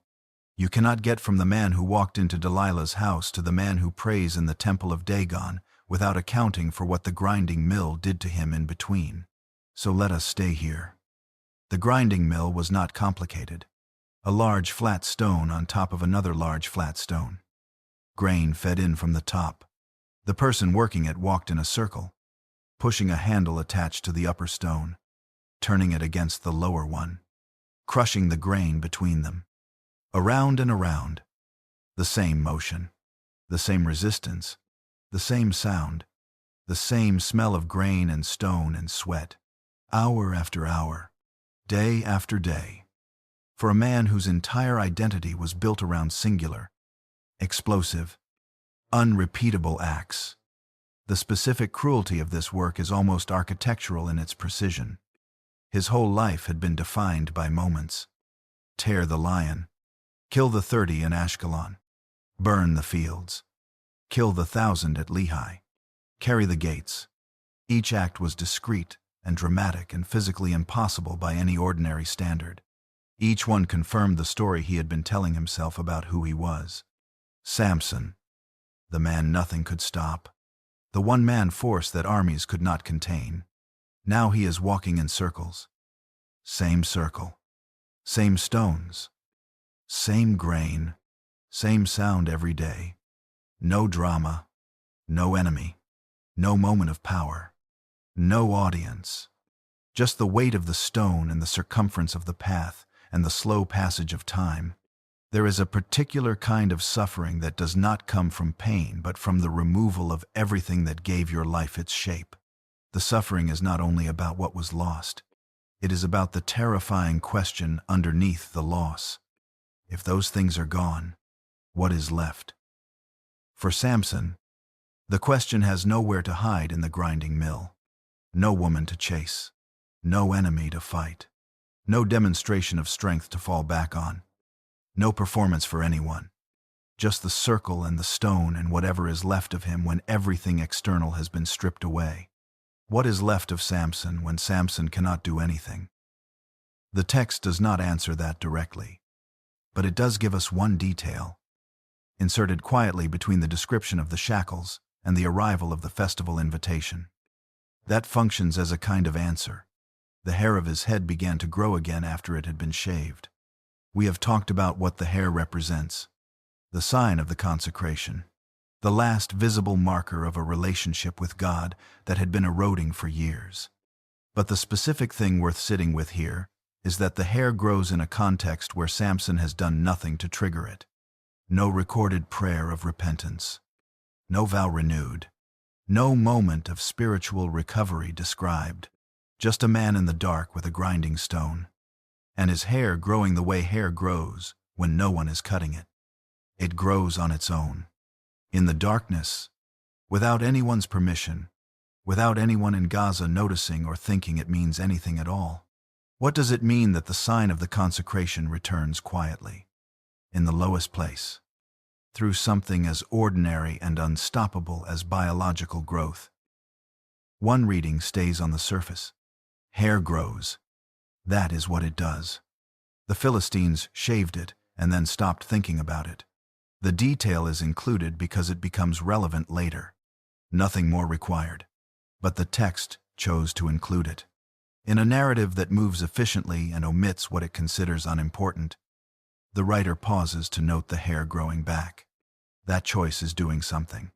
You cannot get from the man who walked into Delilah's house to the man who prays in the temple of Dagon without accounting for what the grinding mill did to him in between. So let us stay here. The grinding mill was not complicated. A large flat stone on top of another large flat stone. Grain fed in from the top. The person working it walked in a circle, pushing a handle attached to the upper stone, turning it against the lower one, crushing the grain between them. Around and around. The same motion, the same resistance, the same sound, the same smell of grain and stone and sweat. Hour after hour, day after day. For a man whose entire identity was built around singular, explosive, unrepeatable acts. The specific cruelty of this work is almost architectural in its precision. His whole life had been defined by moments. Tear the lion. Kill the 30 in Ashkelon. Burn the fields. Kill the 1,000 at Lehi. Carry the gates. Each act was discreet and dramatic and physically impossible by any ordinary standard. Each one confirmed the story he had been telling himself about who he was. Samson, the man nothing could stop. The one-man force that armies could not contain. Now he is walking in circles. Same circle. Same stones. Same grain. Same sound every day. No drama. No enemy. No moment of power. No audience. Just the weight of the stone and the circumference of the path and the slow passage of time. There is a particular kind of suffering that does not come from pain but from the removal of everything that gave your life its shape. The suffering is not only about what was lost. It is about the terrifying question underneath the loss. If those things are gone, what is left? For Samson, the question has nowhere to hide in the grinding mill. No woman to chase. No enemy to fight. No demonstration of strength to fall back on. No performance for anyone. Just the circle and the stone and whatever is left of him when everything external has been stripped away. What is left of Samson when Samson cannot do anything? The text does not answer that directly, but it does give us one detail, inserted quietly between the description of the shackles and the arrival of the festival invitation. That functions as a kind of answer. The hair of his head began to grow again after it had been shaved. We have talked about what the hair represents, the sign of the consecration, the last visible marker of a relationship with God that had been eroding for years. But the specific thing worth sitting with here is that the hair grows in a context where Samson has done nothing to trigger it. No recorded prayer of repentance, no vow renewed, no moment of spiritual recovery described, just a man in the dark with a grinding stone, and his hair growing the way hair grows when no one is cutting it. It grows on its own. In the darkness, without anyone's permission, without anyone in Gaza noticing or thinking it means anything at all. What does it mean that the sign of the consecration returns quietly, in the lowest place, through something as ordinary and unstoppable as biological growth? One reading stays on the surface. Hair grows. That is what it does. The Philistines shaved it and then stopped thinking about it. The detail is included because it becomes relevant later. Nothing more required. But the text chose to include it. In a narrative that moves efficiently and omits what it considers unimportant, the writer pauses to note the hair growing back. That choice is doing something.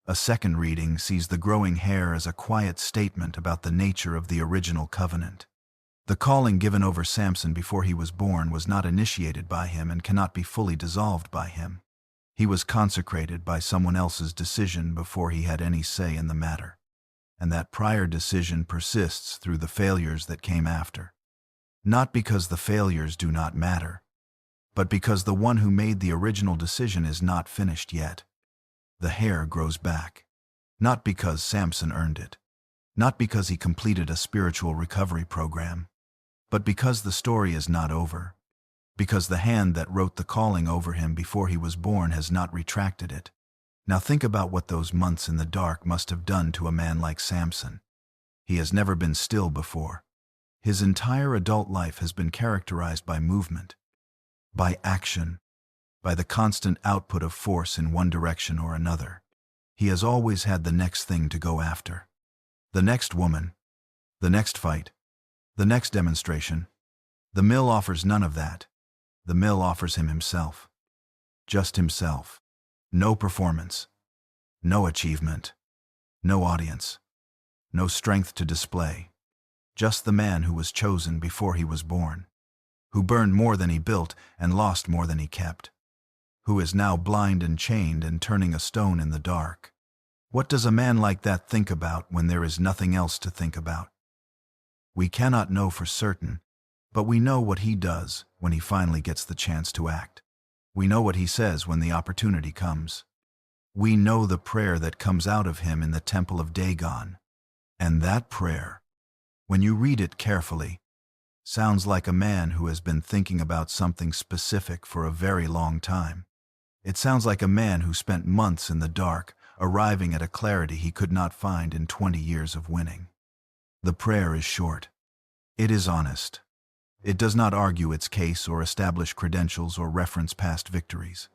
A second reading sees the growing hair as a quiet statement about the nature of the original covenant. The calling given over Samson before he was born was not initiated by him and cannot be fully dissolved by him. He was consecrated by someone else's decision before he had any say in the matter. And that prior decision persists through the failures that came after. Not because the failures do not matter, but because the one who made the original decision is not finished yet. The hair grows back, not because Samson earned it, not because he completed a spiritual recovery program, but because the story is not over, because the hand that wrote the calling over him before he was born has not retracted it. Now think about what those months in the dark must have done to a man like Samson. He has never been still before. His entire adult life has been characterized by movement, by action, by the constant output of force in one direction or another. He has always had the next thing to go after. The next woman, the next fight, the next demonstration. The mill offers none of that. The mill offers him himself. Just himself. No performance, no achievement, no audience, no strength to display. Just the man who was chosen before he was born, who burned more than he built and lost more than he kept, who is now blind and chained and turning a stone in the dark. What does a man like that think about when there is nothing else to think about? We cannot know for certain, but we know what he does when he finally gets the chance to act. We know what he says when the opportunity comes. We know the prayer that comes out of him in the temple of Dagon. And that prayer, when you read it carefully, sounds like a man who has been thinking about something specific for a very long time. It sounds like a man who spent months in the dark, arriving at a clarity he could not find in 20 years of winning. The prayer is short. It is honest. It does not argue its case or establish credentials or reference past victories.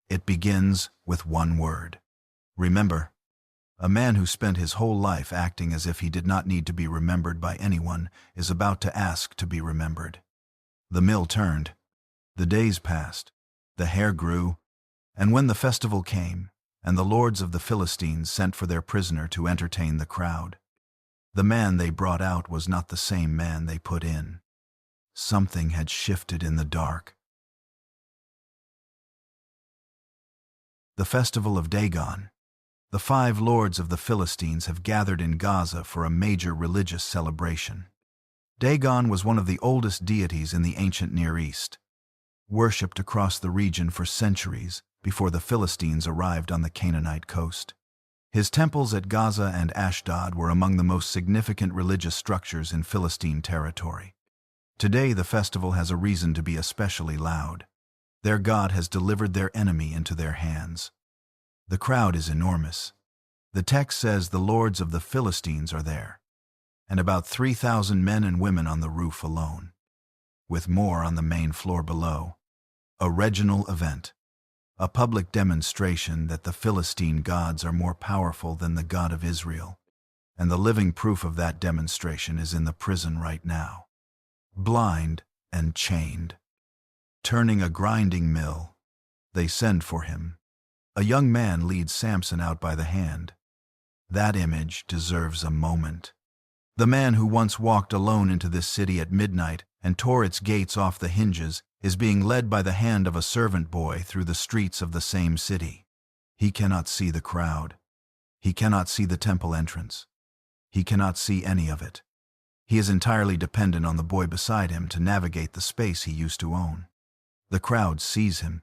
It begins with one word. Remember. A man who spent his whole life acting as if he did not need to be remembered by anyone is about to ask to be remembered. The mill turned. The days passed. The hair grew. And when the festival came, and the lords of the Philistines sent for their prisoner to entertain the crowd, the man they brought out was not the same man they put in. Something had shifted in the dark. The Festival of Dagon. The 5 lords of the Philistines have gathered in Gaza for a major religious celebration. Dagon was one of the oldest deities in the ancient Near East, worshipped across the region for centuries before the Philistines arrived on the Canaanite coast. His temples at Gaza and Ashdod were among the most significant religious structures in Philistine territory. Today the festival has a reason to be especially loud. Their God has delivered their enemy into their hands. The crowd is enormous. The text says the lords of the Philistines are there, and about 3,000 men and women on the roof alone, with more on the main floor below. A regional event, a public demonstration that the Philistine gods are more powerful than the God of Israel, and the living proof of that demonstration is in the prison right now. Blind and chained, turning a grinding mill, they send for him. A young man leads Samson out by the hand. That image deserves a moment. The man who once walked alone into this city at midnight and tore its gates off the hinges is being led by the hand of a servant boy through the streets of the same city. He cannot see the crowd. He cannot see the temple entrance. He cannot see any of it. He is entirely dependent on the boy beside him to navigate the space he used to own. The crowd sees him.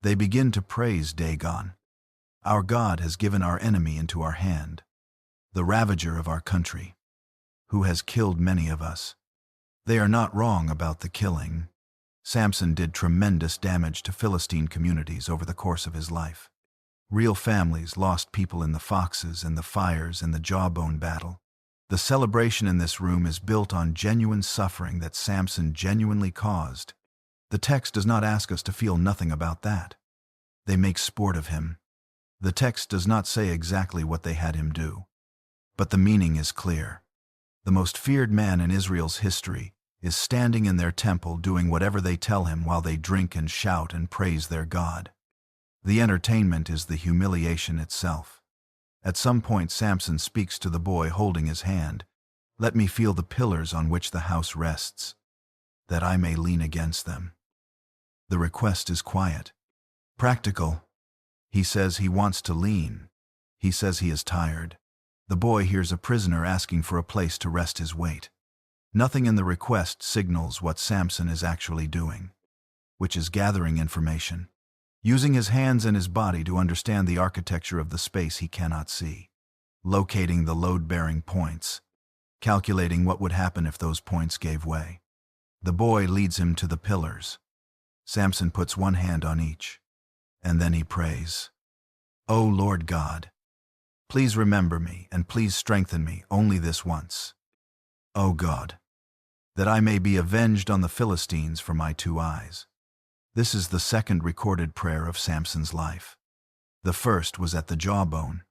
They begin to praise Dagon. Our God has given our enemy into our hand, the ravager of our country, who has killed many of us. They are not wrong about the killing. Samson did tremendous damage to Philistine communities over the course of his life. Real families lost people in the foxes and the fires and the jawbone battle. The celebration in this room is built on genuine suffering that Samson genuinely caused. The text does not ask us to feel nothing about that. They make sport of him. The text does not say exactly what they had him do, but the meaning is clear. The most feared man in Israel's history is standing in their temple doing whatever they tell him while they drink and shout and praise their God. The entertainment is the humiliation itself. At some point Samson speaks to the boy holding his hand, "Let me feel the pillars on which the house rests, that I may lean against them." The request is quiet, practical. He says he wants to lean. He says he is tired. The boy hears a prisoner asking for a place to rest his weight. Nothing in the request signals what Samson is actually doing, which is gathering information, using his hands and his body to understand the architecture of the space he cannot see, locating the load-bearing points, calculating what would happen if those points gave way. The boy leads him to the pillars. Samson puts one hand on each, and then he prays, "O Lord God, please remember me and please strengthen me only this once. O God, that I may be avenged on the Philistines for my 2 eyes." This is the second recorded prayer of Samson's life. The first was at the jawbone,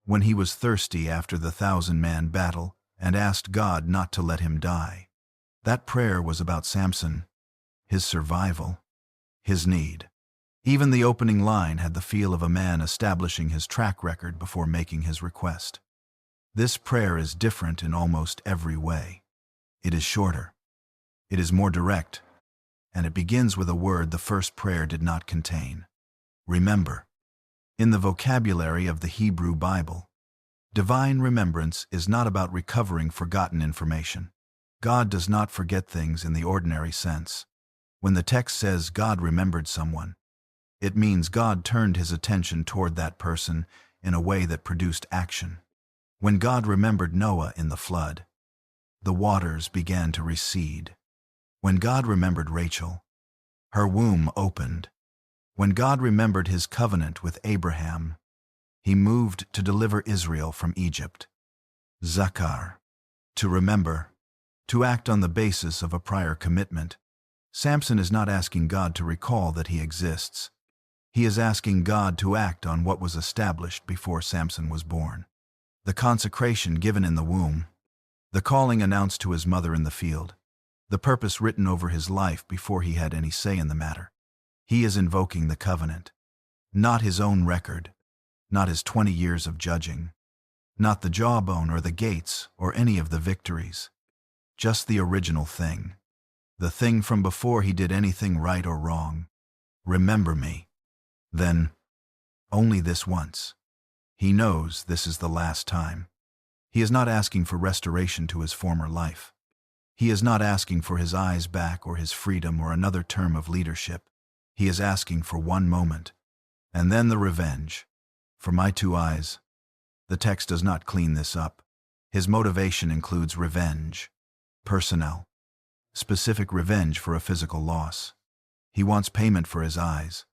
when he was thirsty after the 1,000-man battle and asked God not to let him die. That prayer was about Samson, his survival, his need. Even the opening line had the feel of a man establishing his track record before making his request. This prayer is different in almost every way. It is shorter. It is more direct. And it begins with a word the first prayer did not contain: remember. In the vocabulary of the Hebrew Bible, divine remembrance is not about recovering forgotten information. God does not forget things in the ordinary sense. When the text says God remembered someone, it means God turned his attention toward that person in a way that produced action. When God remembered Noah in the flood, the waters began to recede. When God remembered Rachel, her womb opened. When God remembered his covenant with Abraham, he moved to deliver Israel from Egypt. Zakar, to remember, to act on the basis of a prior commitment. Samson is not asking God to recall that he exists. He is asking God to act on what was established before Samson was born. The consecration given in the womb, the calling announced to his mother in the field, the purpose written over his life before he had any say in the matter. He is invoking the covenant, not his own record, not his 20 years of judging, not the jawbone or the gates or any of the victories, just the original thing, the thing from before he did anything right or wrong. Remember me. Then, only this once. He knows this is the last time. He is not asking for restoration to his former life. He is not asking for his eyes back or his freedom or another term of leadership. He is asking for one moment, and then the revenge. For my 2 eyes. The text does not clean this up. His motivation includes revenge, personnel, specific revenge for a physical loss. He wants payment for his eyes.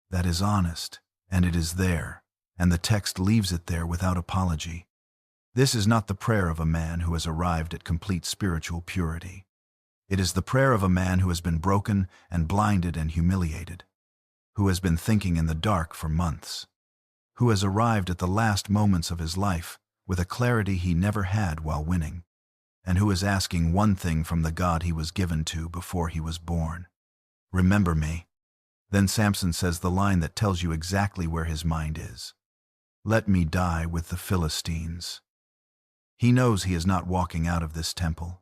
That is honest, and it is there, and the text leaves it there without apology. This is not the prayer of a man who has arrived at complete spiritual purity. It is the prayer of a man who has been broken and blinded and humiliated, who has been thinking in the dark for months, who has arrived at the last moments of his life with a clarity he never had while winning, and who is asking one thing from the God he was given to before he was born: remember me. Then Samson says the line that tells you exactly where his mind is: let me die with the Philistines. He knows he is not walking out of this temple.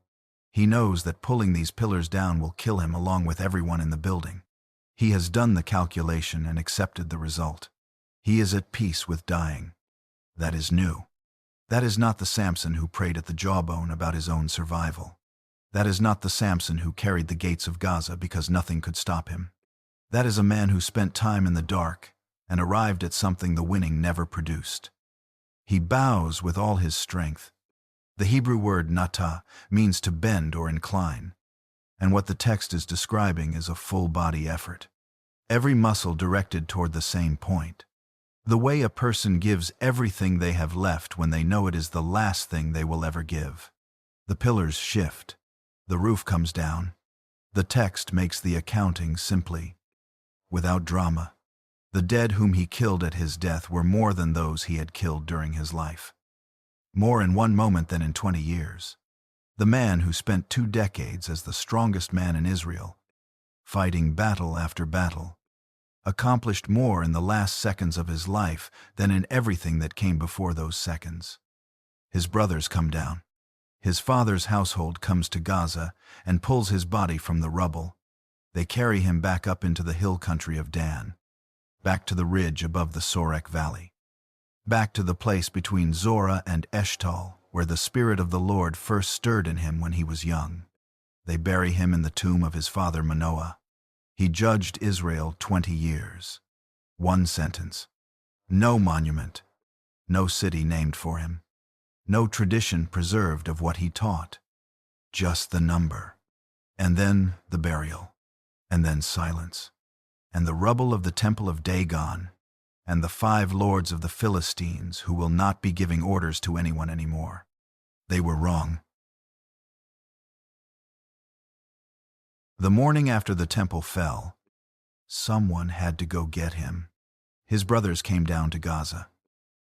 He knows that pulling these pillars down will kill him along with everyone in the building. He has done the calculation and accepted the result. He is at peace with dying. That is new. That is not the Samson who prayed at the jawbone about his own survival. That is not the Samson who carried the gates of Gaza because nothing could stop him. That is a man who spent time in the dark and arrived at something the winning never produced. He bows with all his strength. The Hebrew word nata means to bend or incline, and what the text is describing is a full-body effort. Every muscle directed toward the same point. The way a person gives everything they have left when they know it is the last thing they will ever give. The pillars shift. The roof comes down. The text makes the accounting simply, without drama. The dead whom he killed at his death were more than those he had killed during his life. More in one moment than in 20 years. The man who spent 2 decades as the strongest man in Israel, fighting battle after battle, accomplished more in the last seconds of his life than in everything that came before those seconds. His brothers come down. His father's household comes to Gaza and pulls his body from the rubble. They carry him back up into the hill country of Dan, back to the ridge above the Sorek Valley, back to the place between Zorah and Eshtal, where the Spirit of the Lord first stirred in him when he was young. They bury him in the tomb of his father Manoah. He judged Israel 20 years. 1 sentence. No monument. No city named for him. No tradition preserved of what he taught. Just the number. And then the burial. And then silence. And the rubble of the temple of Dagon. And the 5 lords of the Philistines who will not be giving orders to anyone anymore. They were wrong. The morning after the temple fell, someone had to go get him. His brothers came down to Gaza.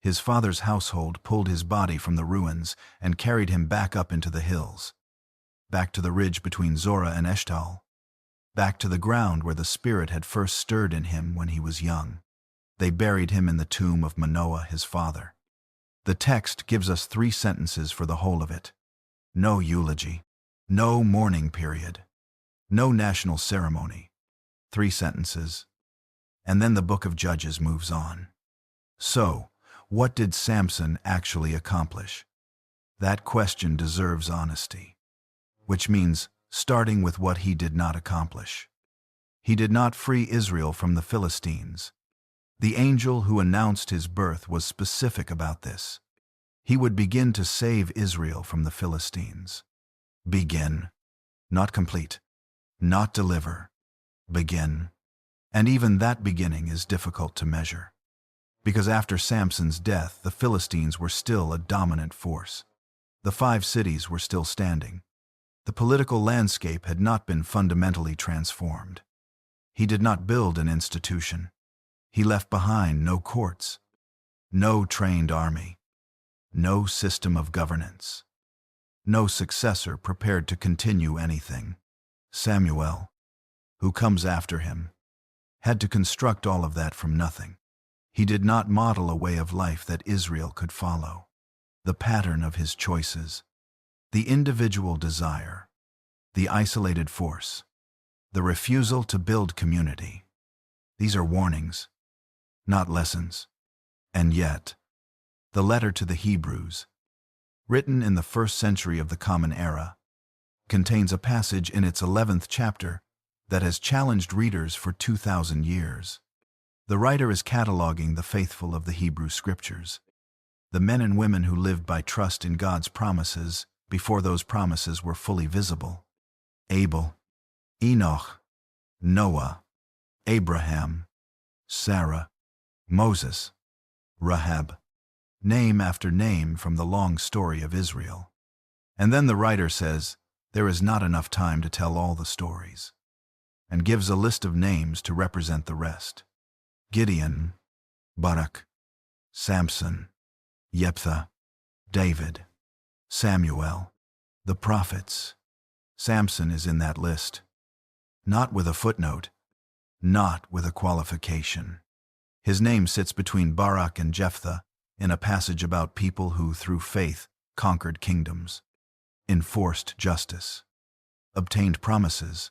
His father's household pulled his body from the ruins and carried him back up into the hills, back to the ridge between Zorah and Eshtal, back to the ground where the Spirit had first stirred in him when he was young. They buried him in the tomb of Manoah, his father. The text gives us 3 sentences for the whole of it. No eulogy. No mourning period. No national ceremony. 3 sentences. And then the book of Judges moves on. So, what did Samson actually accomplish? That question deserves honesty. Which means starting with what he did not accomplish. He did not free Israel from the Philistines. The angel who announced his birth was specific about this. He would begin to save Israel from the Philistines. Begin. Not complete. Not deliver. Begin. And even that beginning is difficult to measure. Because after Samson's death, the Philistines were still a dominant force. The 5 cities were still standing. The political landscape had not been fundamentally transformed. He did not build an institution. He left behind no courts, no trained army, no system of governance, no successor prepared to continue anything. Samuel, who comes after him, had to construct all of that from nothing. He did not model a way of life that Israel could follow. The pattern of his choices, the individual desire, the isolated force, the refusal to build community. These are warnings, not lessons. And yet, the letter to the Hebrews, written in the 1st century of the Common Era, contains a passage in its 11th chapter that has challenged readers for 2,000 years. The writer is cataloging the faithful of the Hebrew Scriptures, the men and women who lived by trust in God's promises before those promises were fully visible. Abel, Enoch, Noah, Abraham, Sarah, Moses, Rahab, name after name from the long story of Israel. And then the writer says, there is not enough time to tell all the stories, and gives a list of names to represent the rest. Gideon, Barak, Samson, Jephthah, David, Samuel, the prophets. Samson is in that list. Not with a footnote, not with a qualification. His name sits between Barak and Jephthah in a passage about people who, through faith, conquered kingdoms, enforced justice, obtained promises,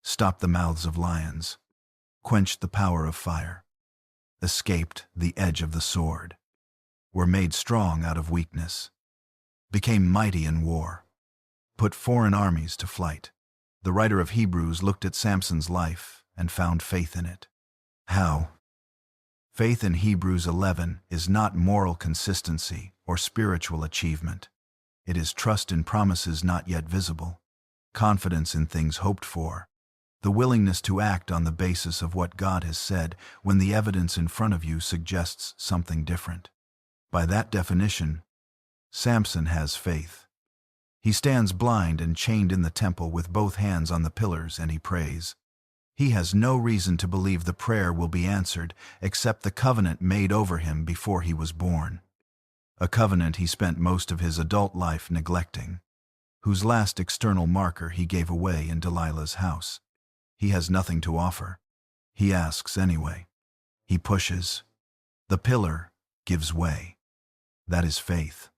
stopped the mouths of lions, quenched the power of fire, escaped the edge of the sword, were made strong out of weakness, became mighty in war, put foreign armies to flight. The writer of Hebrews looked at Samson's life and found faith in it. How? Faith in Hebrews 11 is not moral consistency or spiritual achievement. It is trust in promises not yet visible, confidence in things hoped for, the willingness to act on the basis of what God has said when the evidence in front of you suggests something different. By that definition, Samson has faith. He stands blind and chained in the temple with both hands on the pillars, and he prays. He has no reason to believe the prayer will be answered except the covenant made over him before he was born. A covenant he spent most of his adult life neglecting, whose last external marker he gave away in Delilah's house. He has nothing to offer. He asks anyway. He pushes. The pillar gives way. That is faith.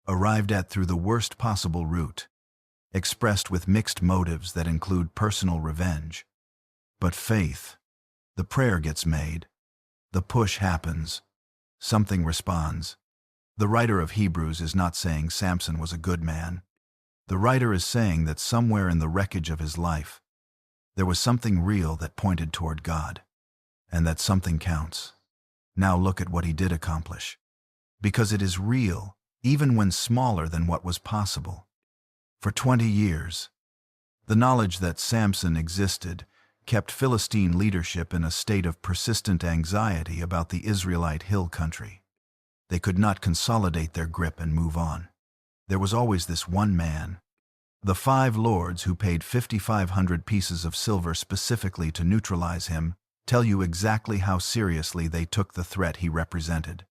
Arrived at through the worst possible route, expressed with mixed motives that include personal revenge. But faith. The prayer gets made. The push happens. Something responds. The writer of Hebrews is not saying Samson was a good man. The writer is saying that somewhere in the wreckage of his life, there was something real that pointed toward God, and that something counts. Now look at what he did accomplish. Because it is real, even when smaller than what was possible. For 20 years, the knowledge that Samson existed kept Philistine leadership in a state of persistent anxiety about the Israelite hill country. They could not consolidate their grip and move on. There was always this one man. The 5 lords who paid 5,500 pieces of silver specifically to neutralize him tell you exactly how seriously they took the threat he represented.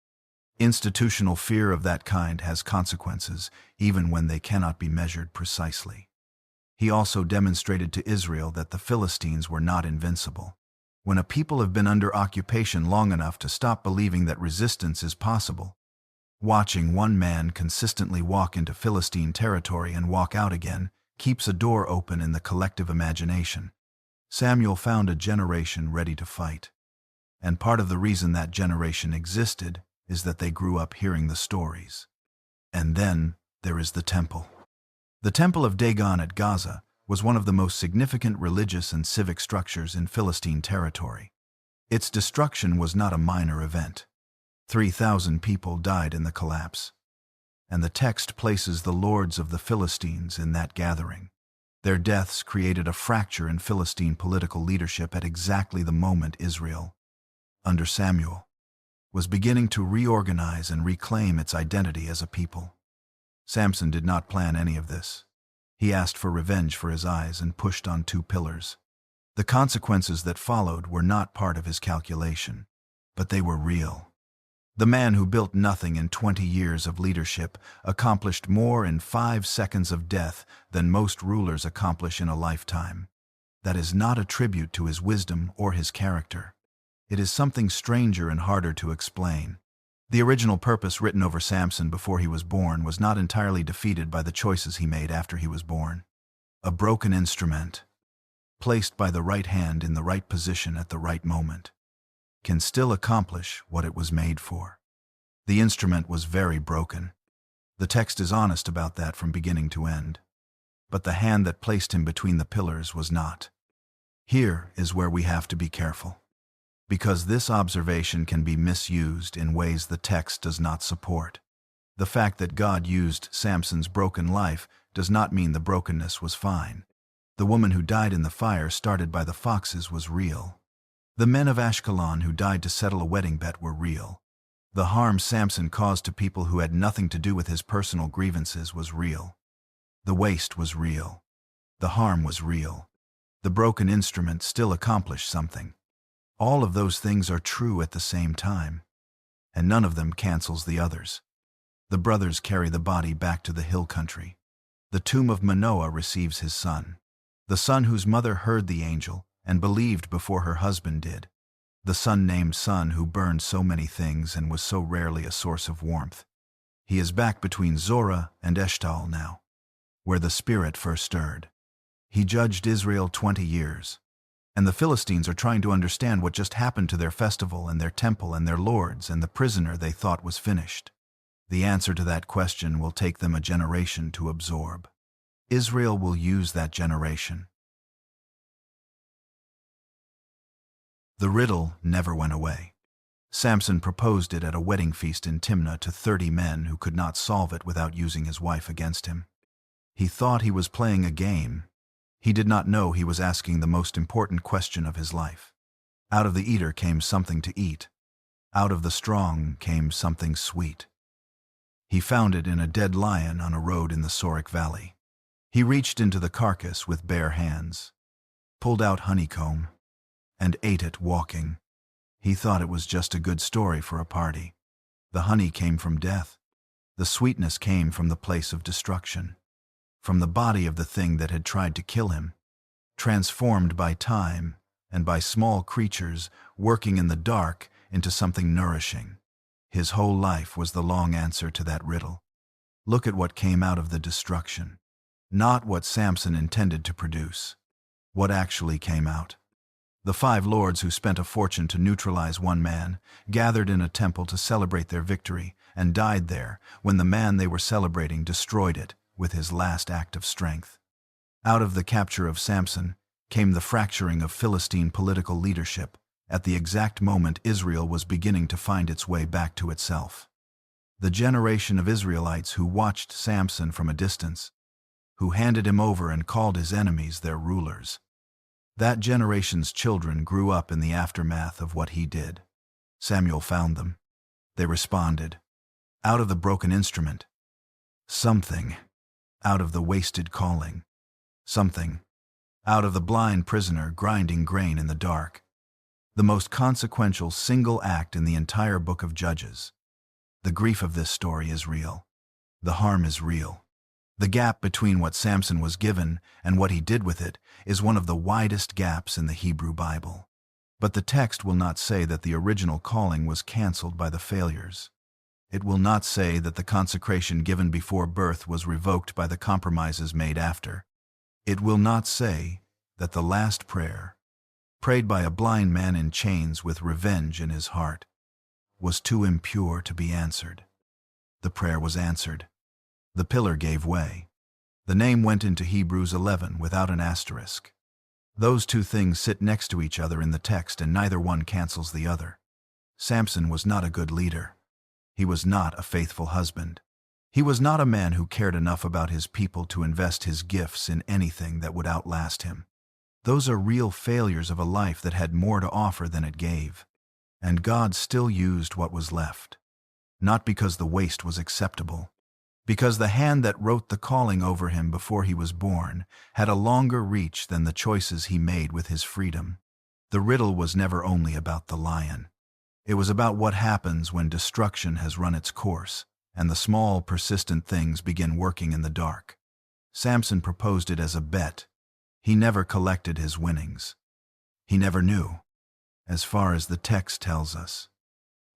Institutional fear of that kind has consequences, even when they cannot be measured precisely. He also demonstrated to Israel that the Philistines were not invincible. When a people have been under occupation long enough to stop believing that resistance is possible, watching one man consistently walk into Philistine territory and walk out again keeps a door open in the collective imagination. Samuel found a generation ready to fight. And part of the reason that generation existed is that they grew up hearing the stories. And then there is the temple. The Temple of Dagon at Gaza was one of the most significant religious and civic structures in Philistine territory. Its destruction was not a minor event. 3,000 people died in the collapse. And the text places the lords of the Philistines in that gathering. Their deaths created a fracture in Philistine political leadership at exactly the moment Israel, under Samuel, was beginning to reorganize and reclaim its identity as a people. Samson did not plan any of this. He asked for revenge for his eyes and pushed on 2 pillars. The consequences that followed were not part of his calculation, but they were real. The man who built nothing in 20 years of leadership accomplished more in 5 seconds of death than most rulers accomplish in a lifetime. That is not a tribute to his wisdom or his character. It is something stranger and harder to explain. The original purpose written over Samson before he was born was not entirely defeated by the choices he made after he was born. A broken instrument, placed by the right hand in the right position at the right moment, can still accomplish what it was made for. The instrument was very broken. The text is honest about that from beginning to end. But the hand that placed him between the pillars was not. Here is where we have to be careful, because this observation can be misused in ways the text does not support. The fact that God used Samson's broken life does not mean the brokenness was fine. The woman who died in the fire started by the foxes was real. The men of Ashkelon who died to settle a wedding bet were real. The harm Samson caused to people who had nothing to do with his personal grievances was real. The waste was real. The harm was real. The broken instrument still accomplished something. All of those things are true at the same time, and none of them cancels the others. The brothers carry the body back to the hill country. The tomb of Manoah receives his son, the son whose mother heard the angel and believed before her husband did, the son named Son who burned so many things and was so rarely a source of warmth. He is back between Zorah and Eshtaol now, where the Spirit first stirred. He judged Israel 20 years. And the Philistines are trying to understand what just happened to their festival and their temple and their lords and the prisoner they thought was finished. The answer to that question will take them a generation to absorb. Israel will use that generation. The riddle never went away. Samson proposed it at a wedding feast in Timnah to 30 men who could not solve it without using his wife against him. He thought he was playing a game. He did not know he was asking the most important question of his life. Out of the eater came something to eat. Out of the strong came something sweet. He found it in a dead lion on a road in the Sorek Valley. He reached into the carcass with bare hands, pulled out honeycomb, and ate it walking. He thought it was just a good story for a party. The honey came from death. The sweetness came from the place of destruction, from the body of the thing that had tried to kill him, transformed by time and by small creatures working in the dark into something nourishing. His whole life was the long answer to that riddle. Look at what came out of the destruction. Not what Samson intended to produce. What actually came out. The 5 lords who spent a fortune to neutralize one man gathered in a temple to celebrate their victory and died there when the man they were celebrating destroyed it with his last act of strength. Out of the capture of Samson came the fracturing of Philistine political leadership at the exact moment Israel was beginning to find its way back to itself. The generation of Israelites who watched Samson from a distance, who handed him over and called his enemies their rulers. That generation's children grew up in the aftermath of what he did. Samuel found them. They responded. Out of the broken instrument. Something. Out of the wasted calling. Something. Out of the blind prisoner grinding grain in the dark. The most consequential single act in the entire book of Judges. The grief of this story is real. The harm is real. The gap between what Samson was given and what he did with it is one of the widest gaps in the Hebrew Bible. But the text will not say that the original calling was canceled by the failures. It will not say that the consecration given before birth was revoked by the compromises made after. It will not say that the last prayer, prayed by a blind man in chains with revenge in his heart, was too impure to be answered. The prayer was answered. The pillar gave way. The name went into Hebrews 11 without an asterisk. Those 2 things sit next to each other in the text and neither one cancels the other. Samson was not a good leader. He was not a faithful husband. He was not a man who cared enough about his people to invest his gifts in anything that would outlast him. Those are real failures of a life that had more to offer than it gave. And God still used what was left. Not because the waste was acceptable, because the hand that wrote the calling over him before he was born had a longer reach than the choices he made with his freedom. The riddle was never only about the lion. It was about what happens when destruction has run its course, and the small, persistent things begin working in the dark. Samson proposed it as a bet. He never collected his winnings. He never knew, as far as the text tells us,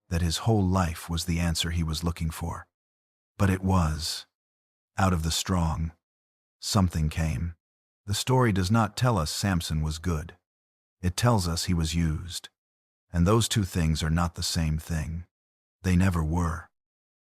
that his whole life was the answer he was looking for. But it was. Out of the strong, something came. The story does not tell us Samson was good. It tells us he was used. And those 2 things are not the same thing. They never were.